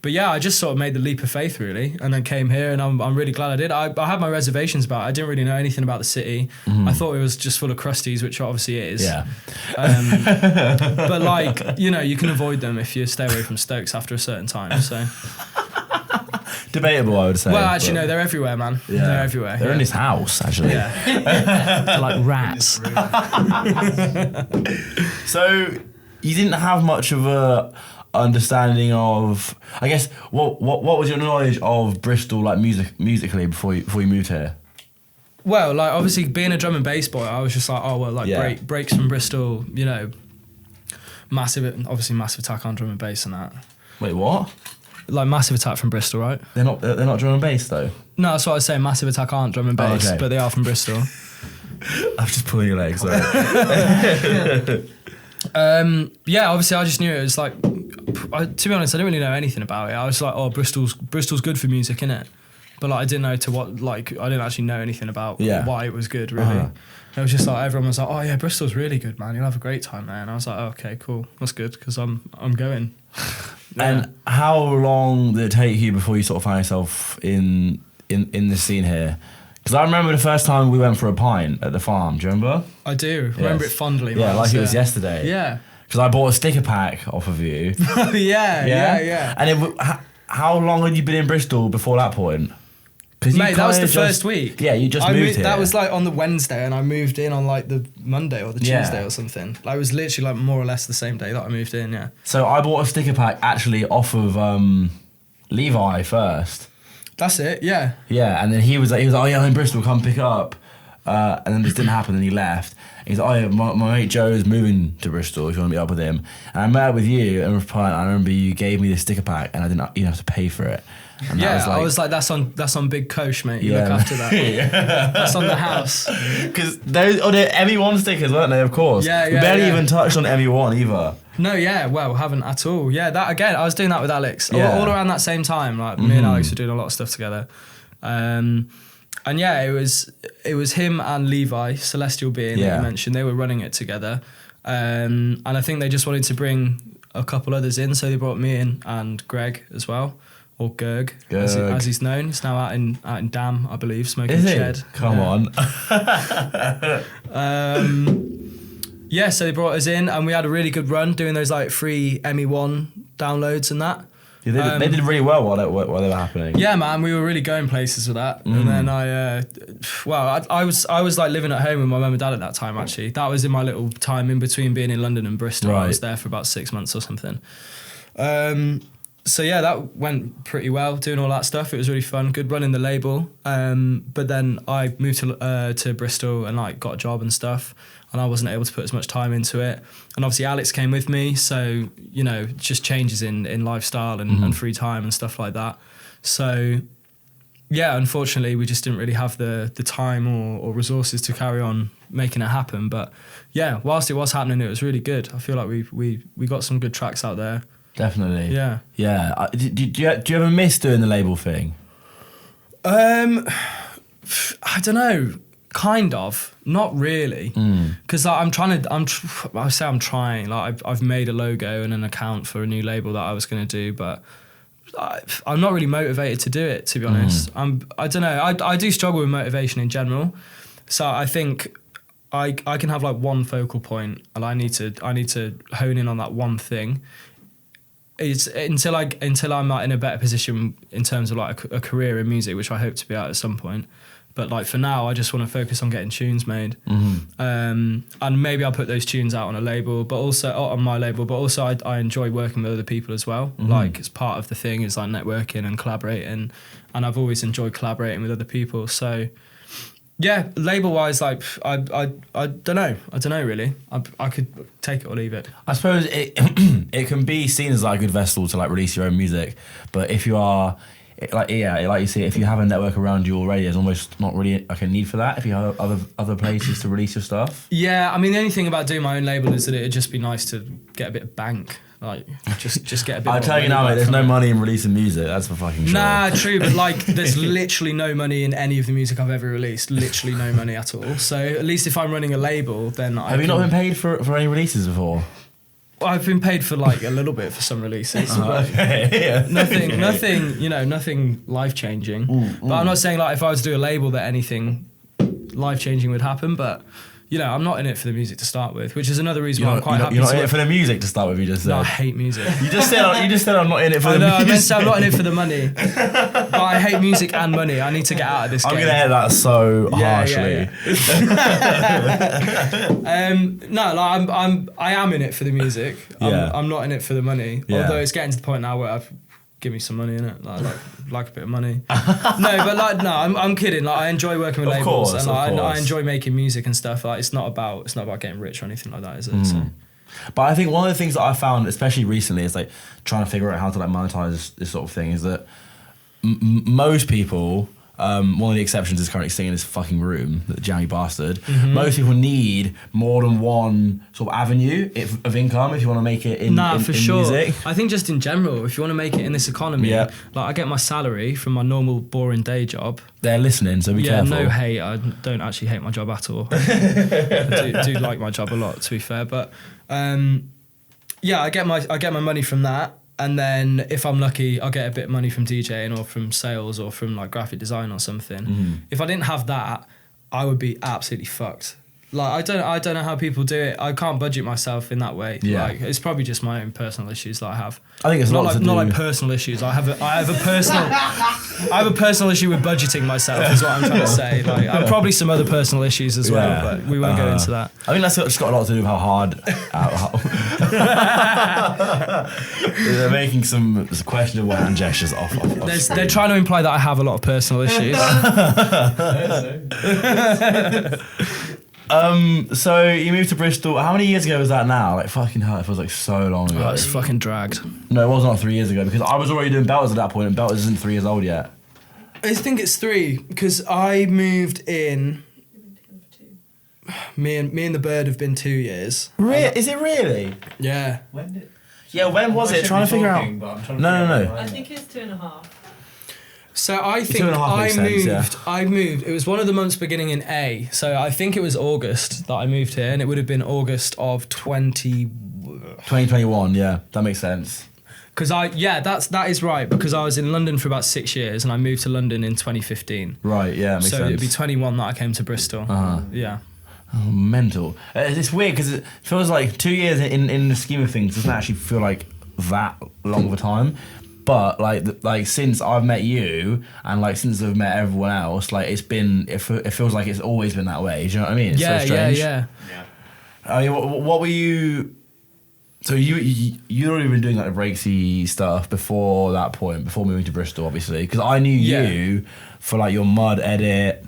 But yeah, I just sort of made the leap of faith really, and then came here, and I'm really glad I did. I had my reservations about it. I didn't really know anything about the city. I thought it was just full of crusties, which obviously it is. Yeah. But like, you know, you can avoid them if you stay away from Stokes after a certain time. So Debatable, I would say. well, actually, no, they're everywhere, man. Yeah. They're everywhere. They're in his house, actually. Yeah. They're like rats. So you didn't have much of a understanding of, I guess, what was your knowledge of Bristol like musically before you moved here? Well, like obviously being a drum and bass boy, I was just like, oh well, like breaks from Bristol, you know, massive attack on drum and bass and that. Wait, what? Like Massive Attack from Bristol, right? They're not drum and bass though. No, that's what I was saying. Massive Attack aren't drum and bass, okay. but they are from Bristol. I'm just pulling your legs. Sorry. Yeah, obviously I just knew it was like. To be honest, I didn't really know anything about it. I was like, oh, Bristol's good for music, innit? but like I didn't know to what, like I didn't actually know anything about why it was good really. It was just like everyone was like, oh yeah, Bristol's really good, man, you'll have a great time there. And I was like, oh, okay, cool, that's good, because I'm going. And how long did it take you before you sort of found yourself in the scene here? Because I remember the first time we went for a pint at the farm. Do you remember? I do. Remember it fondly. Yeah, like it was yesterday. Yeah. Because I bought a sticker pack off of you. yeah. And how long had you been in Bristol before that point? Mate, that was the first week. Yeah, you just moved here. That was like on the Wednesday, and I moved in on like the Monday or the Tuesday or something. Like, it was literally like more or less the same day that I moved in, yeah. So I bought a sticker pack actually off of Levi first. That's it, yeah. Yeah, and then he was like, oh yeah, I'm in Bristol, come pick it up. And then this didn't happen, and he left. He's like, oh yeah, my mate Joe's moving to Bristol if you want to meet up with him. And I met up with you, and I remember you gave me this sticker pack, and I didn't even have to pay for it. And I was like, that's on Big Kosh, mate. You look after that. That's on the house. Because they're ME1 stickers, weren't they? Of course. Yeah. We barely even touched on ME1 either. No, haven't at all. Yeah, that again, I was doing that with Alex all around that same time. Like me and Alex were doing a lot of stuff together. And yeah, it was him and Levi, Celestial Being that you mentioned. They were running it together. And I think they just wanted to bring a couple others in, so they brought me in and Greg as well. Or Gerg, as he's known. He's now out in Dam, I believe, smoking shed. Come on. So they brought us in, and we had a really good run doing those like free ME1 downloads and that. Yeah, they did really well while they were happening. Yeah, man, we were really going places with that. And then I was like living at home with my mum and dad at that time. Actually, that was in my little time in between being in London and Bristol. Right. I was there for about 6 months or something. So yeah, that went pretty well, doing all that stuff. It was really fun, good running the label. But then I moved to Bristol and like got a job and stuff, and I wasn't able to put as much time into it. And obviously Alex came with me, so you know, just changes in lifestyle and free time and stuff like that. So yeah, unfortunately, we just didn't really have the time or resources to carry on making it happen. But yeah, whilst it was happening, it was really good. I feel like we got some good tracks out there. Definitely. Yeah. Yeah. Do you ever miss doing the label thing? I don't know. Kind of. Not really. Because I'm trying. Like I've made a logo and an account for a new label that I was going to do, but I'm not really motivated to do it, to be honest. I don't know. I do struggle with motivation in general. So I think I can have like one focal point, and I need to hone in on that one thing. It's until I'm like in a better position in terms of like a career in music, which I hope to be at some point. But like for now, I just want to focus on getting tunes made, and maybe I'll put those tunes out on a label, but also on my label. But also, I enjoy working with other people as well. Like it's part of the thing is like networking and collaborating, and I've always enjoyed collaborating with other people. So yeah, label wise, like I don't know really. I could take it or leave it. I suppose it can be seen as like a good vessel to like release your own music, but if you are like you see, if you have a network around you already, there's almost not really like a need for that. If you have other places to release your stuff. Yeah, I mean the only thing about doing my own label is that it'd just be nice to get a bit of bank. Like, just get a bit. I'll tell you now, mate, there's no money in releasing music. That's for fucking sure. Nah, true, but like, there's literally no money in any of the music I've ever released. Literally no money at all. So at least if I'm running a label, then Have you not been paid for any releases before? Well, I've been paid for like a little bit for some releases. Okay. Nothing life changing. But I'm not saying like if I was to do a label that anything life changing would happen, but. You know, I'm not in it for the music to start with, which is another reason why I'm quite happy. You're not in it for the music to start with, you just said. No, I hate music. You just said I'm not in it for the music. I meant to say I'm not in it for the money. But I hate music and money. I need to get out of this game. I'm going to edit that so harshly. No, like I am in it for the music. I'm not in it for the money. Yeah. Although it's getting to the point now where give me some money in it, like a bit of money. I'm kidding. Like I enjoy working with labels, and I enjoy making music and stuff. Like it's not about getting rich or anything like that, is it? So. But I think one of the things that I found, especially recently, is like trying to figure out how to like monetize this sort of thing. Is that most people One of the exceptions is currently staying in this fucking room, the jammy bastard. Most people need more than one sort of avenue of income if you want to make it in music. I think just in general, if you want to make it in this economy, like I get my salary from my normal boring day job. They're listening, so be careful. Yeah, no hate. I don't actually hate my job at all. I do like my job a lot, to be fair. But yeah, I get my money from that. And then if I'm lucky, I'll get a bit of money from DJing or from sales or from like graphic design or something. If I didn't have that, I would be absolutely fucked. Like I don't know how people do it. I can't budget myself in that way. Yeah. Like it's probably just my own personal issues that I have. I think it's not like personal issues. I have a personal issue with budgeting myself. Is what I'm trying to say. Like and probably some other personal issues as well, but we won't go into that. I think that's just got a lot to do with how hard. They're making some questionable hand gestures off. They're trying to imply that I have a lot of personal issues. So you moved to Bristol. How many years ago was that now? Like fucking hell, it feels like so long ago. Oh, it's fucking dragged. No, it was not 3 years ago because I was already doing Belters at that point and Belters isn't 3 years old yet. I think it's 3 because I moved in. Me and the bird have been 2 years. Is it really? Yeah. When was it? Trying to figure out. No. I think it's 2.5. So I think I moved. It was one of the months beginning in A. So I think it was August that I moved here, and it would have been August of 2021. Yeah, that makes sense. Because that is right. Because I was in London for about 6 years, and I moved to London in 2015. Right. Yeah, makes sense. So it'd be 21 that I came to Bristol. Yeah. Oh, mental. It's weird because it feels like 2 years in the scheme of things doesn't actually feel like that long of a time. But like since I've met you and like since I've met everyone else, like it feels like it's always been that way. Do you know what I mean? It's so strange. Yeah. I mean, what were you? So you'd already been doing like the breaksy stuff before that point, before moving to Bristol, obviously, because I knew you for like your Mud edit,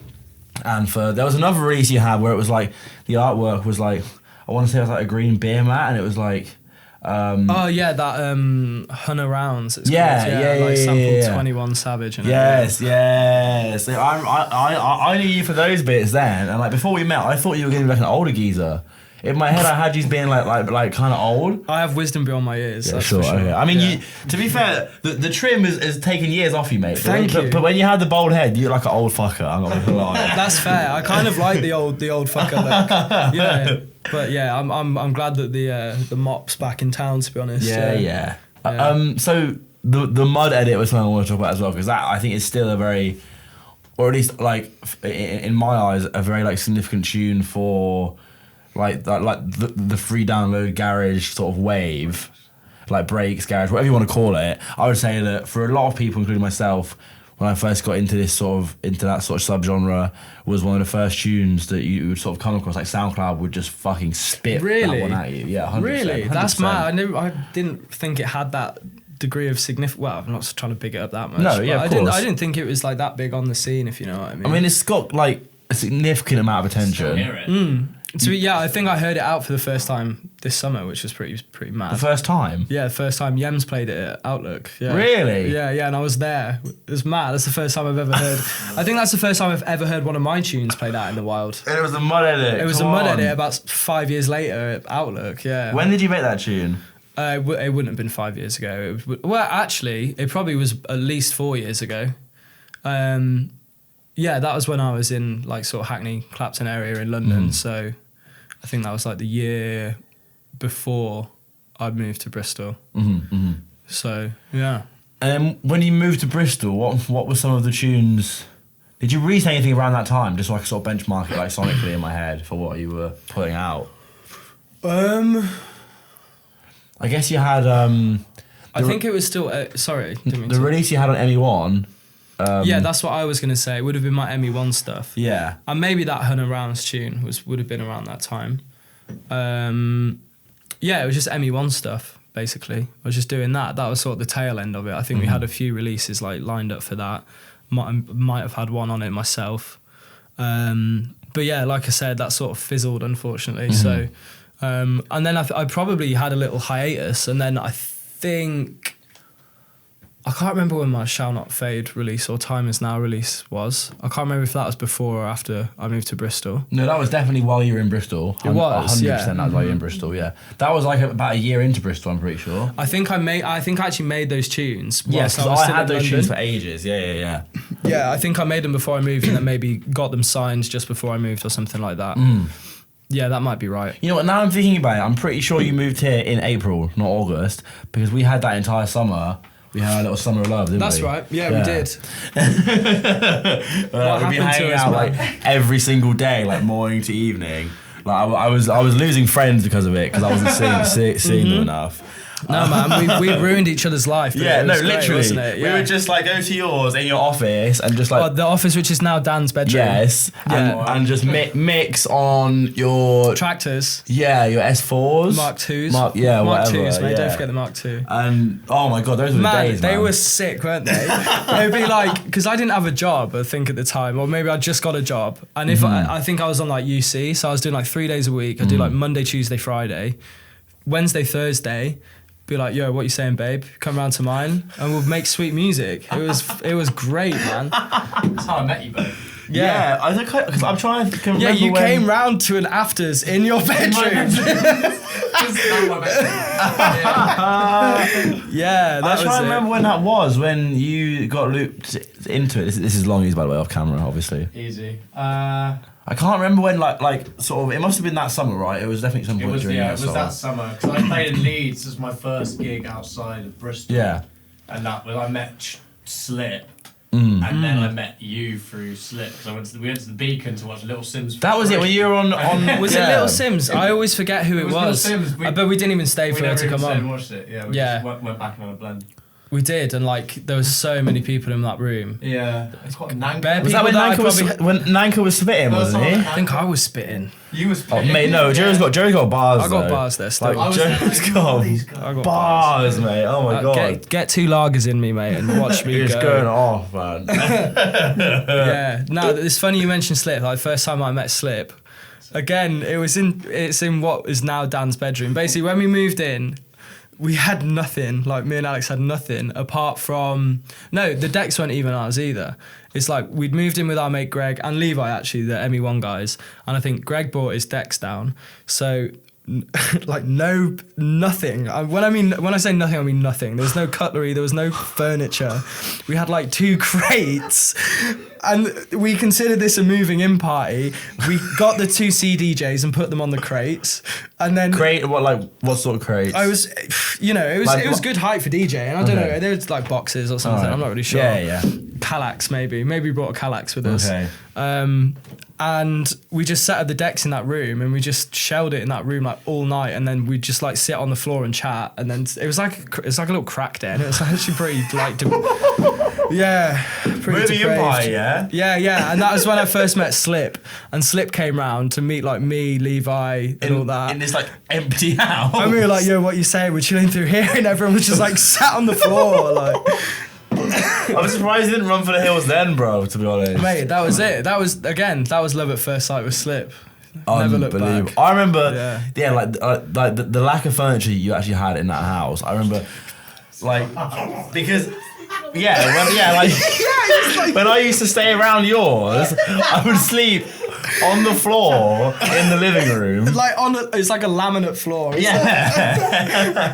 and there was another release you had where it was like the artwork was like I want to say it was like a green beer mat, and it was like. That 100 rounds. It's like sampled 21 Savage. And yes. So I knew you for those bits then, and like before we met, I thought you were going to be like an older geezer. In my head, I had you being like kind of old. I have wisdom beyond my ears. Yeah, that's sure. For sure. Okay. I mean, you, to be fair, the trim has taken years off you, mate. Thank you. But when you had the bald head, you look like an old fucker. I'm not gonna lie. That's fair. I kind of like the old fucker look. Yeah. But yeah, I'm glad that the mop's back in town. To be honest. Yeah. So the Mud edit was something I want to talk about as well, because that I think is still a very, or at least like in my eyes, a very like significant tune for. Like the free download garage sort of wave, like breaks, garage, whatever you want to call it. I would say that for a lot of people, including myself, when I first got into that sort of subgenre, was one of the first tunes that you would sort of come across. Like SoundCloud would just fucking spit that one at you. Yeah, 100%. Really, 100%. That's mad. I didn't think it had that degree of significance. Well, I'm not trying to big it up that much. No, yeah, of course. I didn't think it was like that big on the scene, if you know what I mean. I mean, it's got like a significant amount of attention. Still hear it. So yeah, I think I heard it out for the first time this summer, which was pretty mad. The first time? Yeah, the first time Yems played it at Outlook. Yeah. Really? Yeah, and I was there. It was mad. That's the first time I've ever heard. I think that's the first time I've ever heard one of my tunes played out in the wild. And it was a Mud edit. It was a Mud edit about 5 years later at Outlook. Yeah. When did you make that tune? It wouldn't have been 5 years ago. Well, actually, it probably was at least 4 years ago. Yeah, that was when I was in like sort of Hackney, Clapton area in London. So I think that was like the year before I moved to Bristol. So yeah. And when you moved to Bristol, what were some of the tunes? Did you release anything around that time, just so I could sort of benchmark it like sonically in my head for what you were putting out? I guess you had. I think it was still. Sorry, the release you had on ME1. Yeah, that's what I was gonna say. It would have been my ME1 stuff. Yeah, and maybe that 100 rounds tune would have been around that time. Yeah, it was just ME1 stuff basically. I was just doing that. That was sort of the tail end of it. I think we had a few releases like lined up for that. Might have had one on it myself. But yeah, like I said, that sort of fizzled unfortunately. So, and then I probably had a little hiatus, and then I think. I can't remember when my Shall Not Fade release or Time Is Now release was. I can't remember if that was before or after I moved to Bristol. No, that was definitely while you were in Bristol. It was, 100% yeah. that was while you were in Bristol, yeah. That was like about a year into Bristol, I'm pretty sure. I think I actually made those tunes. Yes, whilst because was I still had in those London. tunes for ages. Yeah. Yeah, I think I made them before I moved and then maybe got them signed just before I moved or something like that. Yeah, that might be right. You know what, now I'm thinking about it, I'm pretty sure you moved here in April, not August, because we had that entire summer. We had a little summer of love, didn't That's we? right. Yeah, we did. We'd be hanging out like every single day, like morning to evening. Like I was losing friends because of it, because I wasn't seeing them enough. No, man, we ruined each other's life. Yeah, it no, was great, literally. wasn't it? Yeah. We would just like go to yours in your office and just like the office, which is now Dan's bedroom. yes, Yeah. and just mix on your Tractors. yeah your S4s, Mark 2s. Mark Mark whatever, 2s, mate. yeah. Don't forget the Mark 2. And oh my god, those were the Man, days, they man. were sick, weren't they? They'd be like, because I didn't have a job, I think, at the time, or maybe I just got a job. And if I think I was on like UC, so I was doing like 3 days a week. I'd do like Monday, Tuesday, Friday, Wednesday, Thursday. Be like, yo, what you saying, babe? Come round to mine, and we'll make sweet music. It was great, man. That's how I met you both. Yeah, I think because I'm trying to remember Yeah, you when... came round to an afters in your bedroom. Yeah, that I was try to it. remember when that was, when you got looped into it. This is Longies, by the way, off camera, obviously. Easy. I can't remember when, like sort of, it must have been that summer, right? It was definitely some It point was during it was summer. that summer because I played in Leeds as my first gig outside of Bristol. Yeah. And that was I met Slip, and then I met you through Slip because we went to the Beacon to watch Little Sims. That was it, when you were on Was it Little Sims? I always forget who it Little was. Sims. But we didn't even stay for her to come on. Watched it. Yeah. We Yeah. just went back on a blend. We did, and like there was so many people in that room. Yeah. It's quite Nank. Bare Was that people when that I Nanka was, probably- when Nanka was spitting, wasn't he? I think I was spitting. You was. Oh, mate, no, Joe's got bars, I got though. bars there still. Like, Joe's got I got bars, mate. Oh my god. Get 2 lagers in me, mate, and watch me You're go. just going off, man. Yeah. No, it's funny you mentioned Slip. Like first time I met Slip, again, it's in what is now Dan's bedroom. Basically, when we moved in, we had nothing. Like me and Alex had nothing apart from the decks weren't even ours either. It's like we'd moved in with our mate Greg and Levi, actually, the ME1 guys, and I think Greg brought his decks down. So like nothing. When I say nothing, I mean nothing. There was no cutlery, there was no furniture. We had like 2 crates, and we considered this a moving in party. We got the 2 CDJs and put them on the crates, and then Crate? What sort of crates? I was, it was good height for DJ, and I don't Okay. know, there was like boxes or something. Alright. I'm not really sure. Yeah. Kallax maybe we brought a Kallax with us. Okay. And we just sat at the decks in that room, and we just shelled it in that room like all night, and then we'd just like sit on the floor and chat, and then it was like a little crack den. It was actually pretty like pretty Moving depraved. Empire, yeah? Yeah, and that was when I first met Slip, and Slip came round to meet like me, Levi, and all that. In this like empty house. And we were like, yo, what you saying? We're chilling through here, and everyone was just like sat on the floor, like. I'm surprised you didn't run for the hills then, bro, to be honest. Mate, that was it. That was love at first sight with Slip. Never looked back. I remember, like the lack of furniture you actually had in that house. I remember, like, because, when I used to stay around yours, I would sleep on the floor in the living room. Like it's like a laminate floor. It's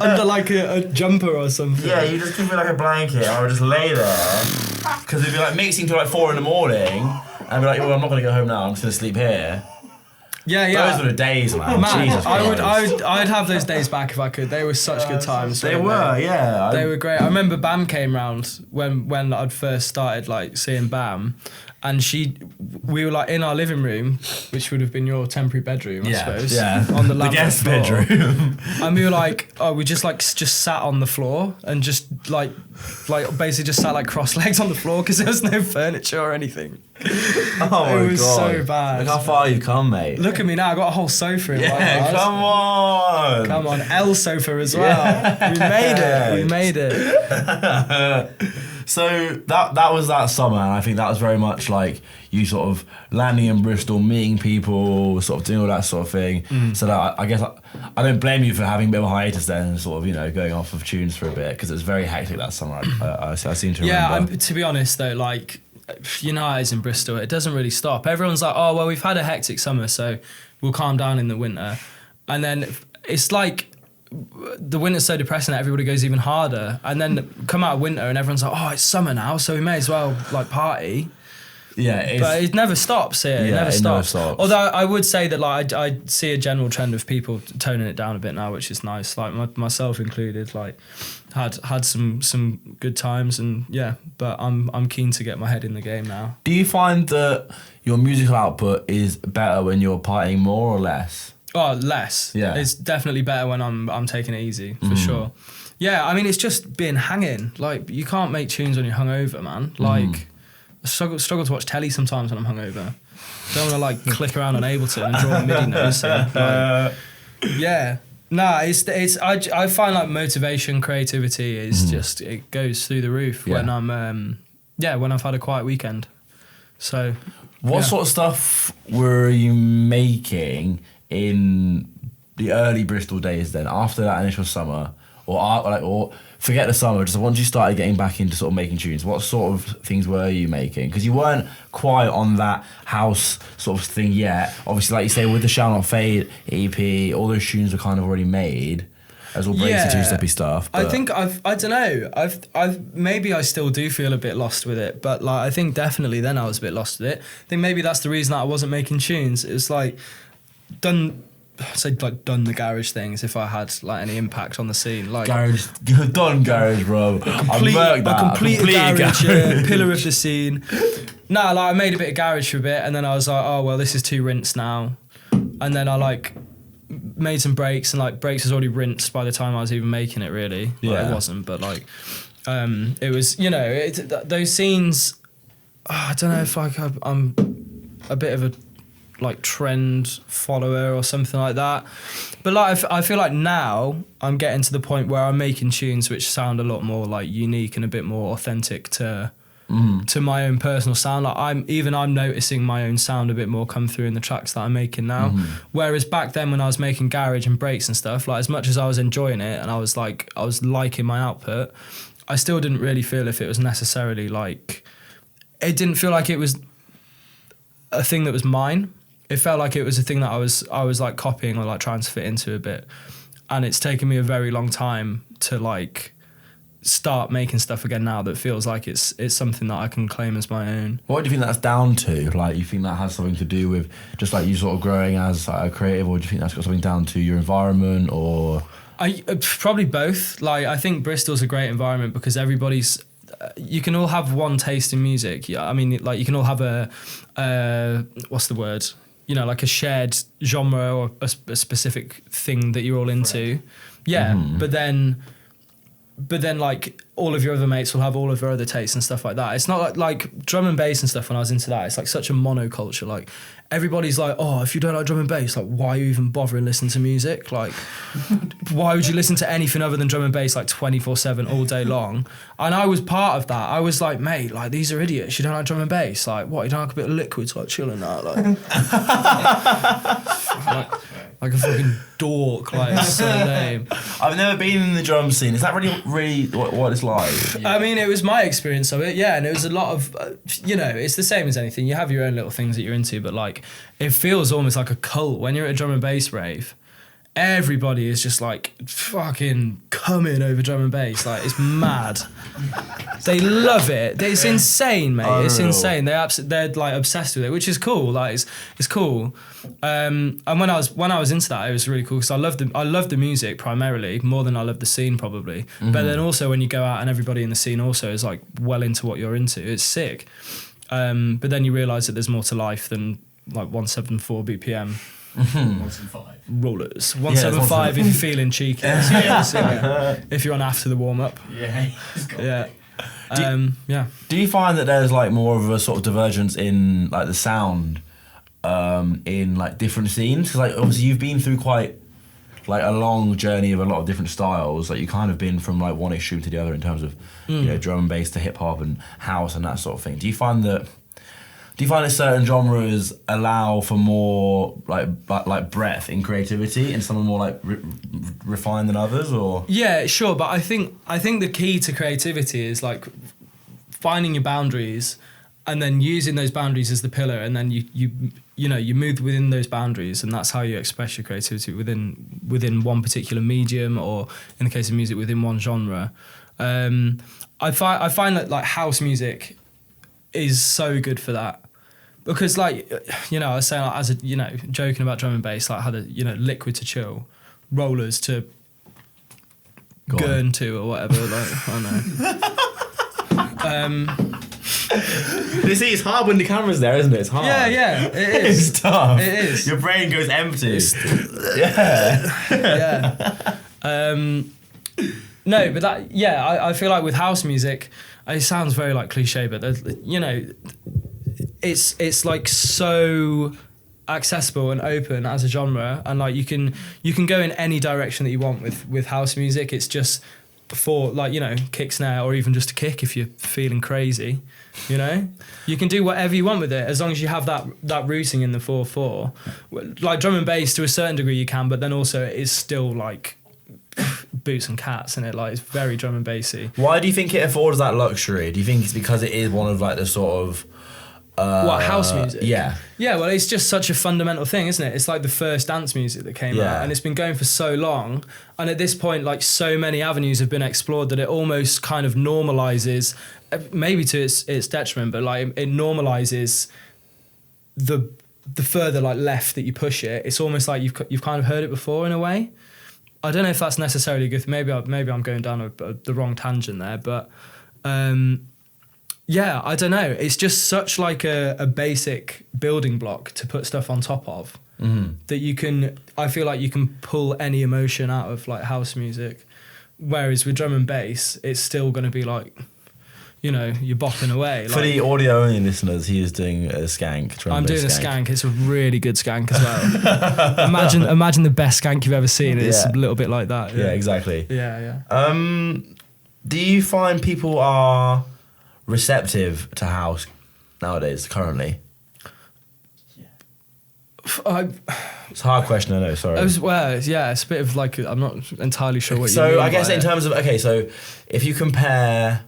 under like a jumper or something. Yeah, you just give me like a blanket, and I would just lay there, because it'd be like mixing till like 4 in the morning, and I'd be like, well, I'm not gonna go home now, I'm just gonna sleep here. Yeah. Those were the days, man. Jesus Christ. I'd have those days back if I could. They were such good times. They were, yeah. They were great. I remember Bam came round when I'd first started like seeing Bam, and we were like in our living room, which would have been your temporary bedroom, I suppose. Yeah. On the guest floor. bedroom. And we were like, we just sat on the floor and just like basically just sat like cross legs on the floor because there was no furniture or anything. Oh my god. It was so bad. Look how far you've come, mate. Look at me now, I got a whole sofa in my house. Come on. Come on, L sofa as well. We made it. So that was that summer, and I think that was very much like you sort of landing in Bristol, meeting people, sort of doing all that sort of thing. So that I guess I don't blame you for having a bit of a hiatus then, and sort of going off of tunes for a bit, because it was very hectic that summer. I seem to remember. Yeah, to be honest though, like United's in Bristol, it doesn't really stop. Everyone's like, oh well, we've had a hectic summer, so we'll calm down in the winter, and then it's like the winter's so depressing that everybody goes even harder, and then come out of winter and everyone's like, oh, it's summer now, so we may as well like party. Yeah, but it never stops here. It never stops. Although I would say that like I see a general trend of people toning it down a bit now, which is nice. Like myself included, like had some good times, and yeah. But I'm keen to get my head in the game now. Do you find that your musical output is better when you're partying more or less? Oh, less. Yeah. It's definitely better when I'm taking it easy, for sure. Yeah, I mean, it's just being hanging. Like, you can't make tunes when you're hungover, man. Like, I struggle to watch telly sometimes when I'm hungover. Don't want to, like, click around on Ableton and draw a MIDI notes. Like, yeah. Nah, I find, like, motivation, creativity is just, it goes through the roof when when I've had a quiet weekend. So, what sort of stuff were you making in the early Bristol days then, after that initial summer, or forget the summer, just once you started getting back into sort of making tunes, what sort of things were you making? Because you weren't quite on that house sort of thing yet. Obviously, like you say, with the Shall Not Fade EP, all those tunes were kind of already made as all breaks and two-steppy stuff. But I think I don't know. I've maybe I still do feel a bit lost with it, but like I think definitely then I was a bit lost with it. I think maybe that's the reason that I wasn't making tunes. It's like done the garage things if I had like any impact on the scene. Like garage, bro. A complete garage, pillar of the scene. Nah, like I made a bit of garage for a bit, and then I was like, oh well, this is too rinsed now. And then I like made some breaks, and like breaks was already rinsed by the time I was even making it. Really, it wasn't, but like it was. Those scenes. I don't know if I'm a bit of a like trend follower or something like that, but like I feel like now I'm getting to the point where I'm making tunes which sound a lot more like unique and a bit more authentic to my own personal sound. Like I'm noticing my own sound a bit more come through in the tracks that I'm making now. Whereas back then when I was making garage and breaks and stuff, like as much as I was enjoying it and I was liking my output, I still didn't really feel if it was necessarily like, it didn't feel like it was a thing that was mine. It felt like it was a thing that I was like copying or like trying to fit into a bit. And it's taken me a very long time to like start making stuff again now that feels like it's something that I can claim as my own. What do you think that's down to? Like, you think that has something to do with just like you sort of growing as like, a creative, or do you think that's got something down to your environment, or? Probably both. Like, I think Bristol's a great environment because everybody's, you can all have one taste in music. Yeah, I mean, like you can all have a what's the word? Like a shared genre or a specific thing that you're all into. Right. Yeah, but then like all of your other mates will have all of their other tastes and stuff like that. It's not like drum and bass and stuff when I was into that. It's like such a monoculture. Like everybody's like, oh, if you don't like drum and bass, like why are you even bothering listening to music? Like why would you listen to anything other than drum and bass like 24/7 all day long? And I was part of that. I was like, mate, like these are idiots. You don't like drum and bass? Like what? You don't like a bit of Liquids? Like chilling out? Like a fucking dork, like it's so lame. I've never been in the drum scene. Is that really what it's like? I mean, it was my experience of it, yeah, and it was a lot of, it's the same as anything. You have your own little things that you're into, but like, it feels almost like a cult when you're at a drum and bass rave. Everybody is just like fucking coming over drum and bass, like it's mad. They love it. It's insane, mate. It's insane. They're like obsessed with it, which is cool. Like it's cool. And when I was into that, it was really cool because I love the music primarily more than I love the scene probably. But then also when you go out and everybody in the scene also is like well into what you're into, it's sick. But then you realise that there's more to life than like 174 BPM. 175 rollers. 175 if you're feeling cheeky. If you're on after the warm up. Yeah. Do you find that there's like more of a sort of divergence in like the sound in like different scenes? Because like obviously you've been through quite like a long journey of a lot of different styles. Like you kind of been from like one extreme to the other in terms of you know drum and bass to hip hop and house and that sort of thing. Do you find that certain genres allow for more like breadth in creativity and some are more like refined than others, or? Yeah, sure, but I think the key to creativity is like finding your boundaries and then using those boundaries as the pillar, and then you move within those boundaries, and that's how you express your creativity within one particular medium, or in the case of music, within one genre. I find that like house music is so good for that. Because like, I was saying, like, as a, joking about drum and bass, like how the, liquid to chill, rollers to gurn to or whatever, like, I don't know. You see, it's hard when the camera's there, isn't it? It's hard. Yeah, it is. It's tough. It is. Your brain goes empty. No, but that, I feel like with house music, it sounds very like cliche, but it's like so accessible and open as a genre, and like you can go in any direction that you want with house music. It's just for like kick, snare, or even just a kick if you're feeling crazy. You can do whatever you want with it as long as you have that routing in the 4/4. Like drum and bass to a certain degree you can, but then also it is still like boots and cats, and it like it's very drum and bassy. Why do you think it affords that luxury? Do you think it's because it is one of like the sort of house music? Yeah, well, it's just such a fundamental thing, isn't it? It's like the first dance music that came out, and it's been going for so long, and at this point like so many avenues have been explored that it almost kind of normalizes, maybe to its detriment, but like it normalizes the further like left that you push it. It's almost like you've kind of heard it before in a way. I don't know if that's necessarily a good thing. Maybe I'm going down the wrong tangent there, but I don't know. It's just such like a basic building block to put stuff on top of that I feel like you can pull any emotion out of like house music. Whereas with drum and bass, it's still going to be like, you're bopping away. For the audio only listeners, he is doing a skank. I'm doing a skank. It's a really good skank as well. imagine the best skank you've ever seen. It's a little bit like that. Yeah, exactly. Yeah. Do you find people are receptive to house nowadays, currently? It's a hard question, I know, sorry. It's a bit of like, I'm not entirely sure what you mean. So I guess in terms of, so if you compare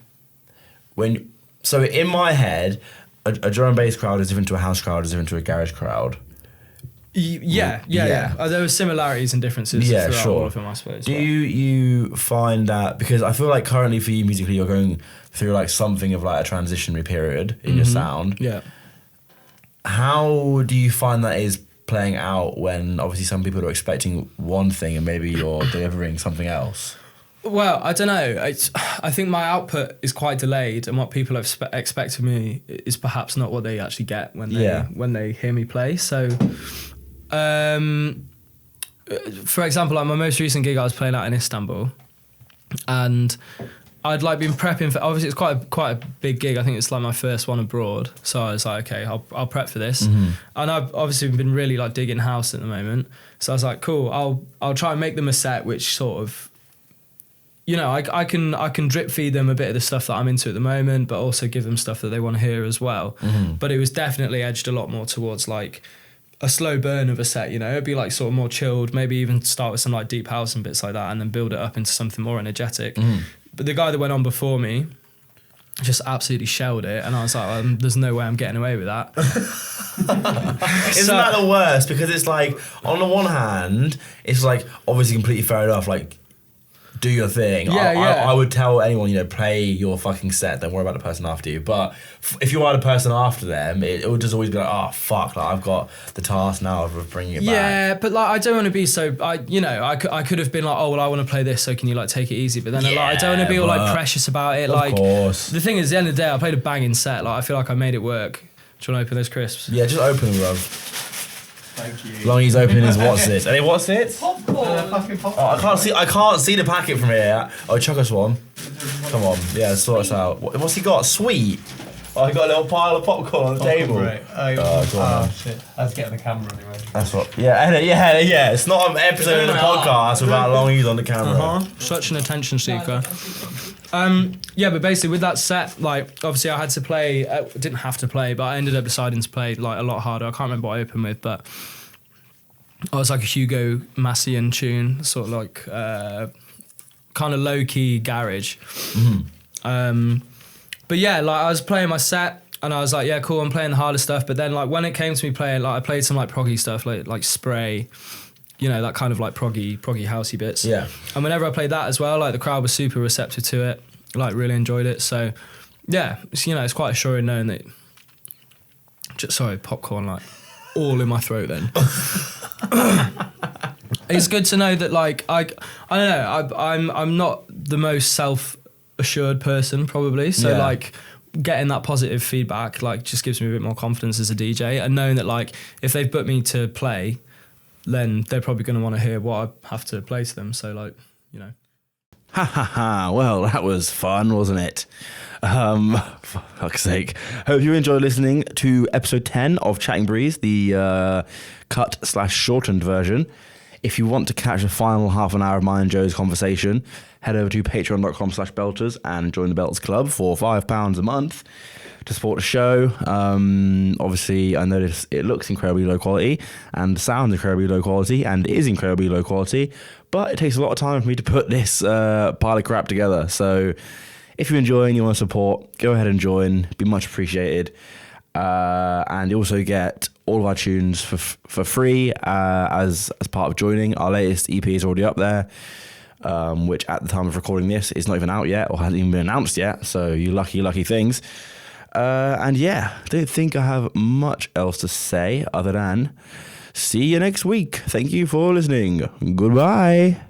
so in my head, a drum and bass crowd is different to a house crowd, is different to a garage crowd. Yeah. There were similarities and differences throughout all of them, I suppose. Do you find that, because I feel like currently for you musically, you're going through like something of like a transitionary period in your sound. Yeah. How do you find that is playing out when obviously some people are expecting one thing and maybe you're delivering something else? Well, I don't know. I think my output is quite delayed, and what people expect of me is perhaps not what they actually get when they hear me play. So, for example, like my most recent gig, I was playing out in Istanbul, and I'd like been prepping for. Obviously, it's quite a big gig. I think it's like my first one abroad. So I was like, okay, I'll prep for this, and I've obviously been really like digging house at the moment. So I was like, cool, I'll try and make them a set which sort of, I can drip feed them a bit of the stuff that I'm into at the moment, but also give them stuff that they want to hear as well. But it was definitely edged a lot more towards like a slow burn of a set, it'd be like sort of more chilled, maybe even start with some like deep house and bits like that, and then build it up into something more energetic. But the guy that went on before me just absolutely shelled it, and I was like, there's no way I'm getting away with that. Isn't that the worst? Because it's like, on the one hand, it's like obviously completely fair enough, like do your thing. I would tell anyone, play your fucking set, don't worry about the person after you. But if you are the person after them, it would just always be like, oh fuck, like I've got the task now of bringing it back. Yeah, but like I don't want to be so, I could have been like, oh well, I want to play this, so can you like take it easy? But then like, I don't want to be all like precious about it. Of course. The thing is, at the end of the day, I played a banging set. Like I feel like I made it work. Do you want to open those crisps? Yeah, just open them, bruv. Thank you. Longy's opening his what's it? Are they what's it? Popcorn. Popcorn. Oh, I can't see the packet from here. Oh, chuck us one. Come on, yeah, sort us out. What's he got? Sweet. I got a little pile of popcorn on the table. Right. Go on. Shit. Let's get the camera anyway. That's what. Yeah. It's not an episode of the podcast without long use on the camera. Such an attention seeker. Yeah, but basically with that set, like obviously I had to play. Didn't have to play, but I ended up deciding to play like a lot harder. I can't remember what I opened with, but I was like a Hugo Massian tune, sort of like kind of low key garage. But yeah, like I was playing my set and I was like, yeah, cool, I'm playing the harder stuff. But then like when it came to me playing, like I played some like proggy stuff, like Spray, you know, that kind of like proggy housey bits. Yeah. And whenever I played that as well, like the crowd was super receptive to it, like really enjoyed it. So yeah, it's, you know, it's quite assuring knowing that. Sorry, popcorn like all in my throat then. It's good to know that like I don't know, I'm not the most self-assured person probably, so like getting that positive feedback like just gives me a bit more confidence as a DJ, and knowing that like if they've booked me to play, then they're probably going to want to hear what I have to play to them, so like, you know. Ha ha ha, well that was fun, wasn't it? For fuck's sake. Hope you enjoyed listening to episode 10 of Chatting Breeze, the cut/shortened version. If you want to catch the final half an hour of mine and Joe's conversation, head over to patreon.com/belters and join the Belters Club for £5 a month to support the show. Obviously, I noticed it looks incredibly low quality and sounds incredibly low quality and is incredibly low quality, but it takes a lot of time for me to put this pile of crap together. So if you're enjoying, you want to support, go ahead and join. Be much appreciated. And you also get all of our tunes for free as part of joining. Our latest EP is already up there, which at the time of recording this is not even out yet or hasn't even been announced yet. So you lucky things. And yeah, I don't think I have much else to say other than see you next week. Thank you for listening. Goodbye.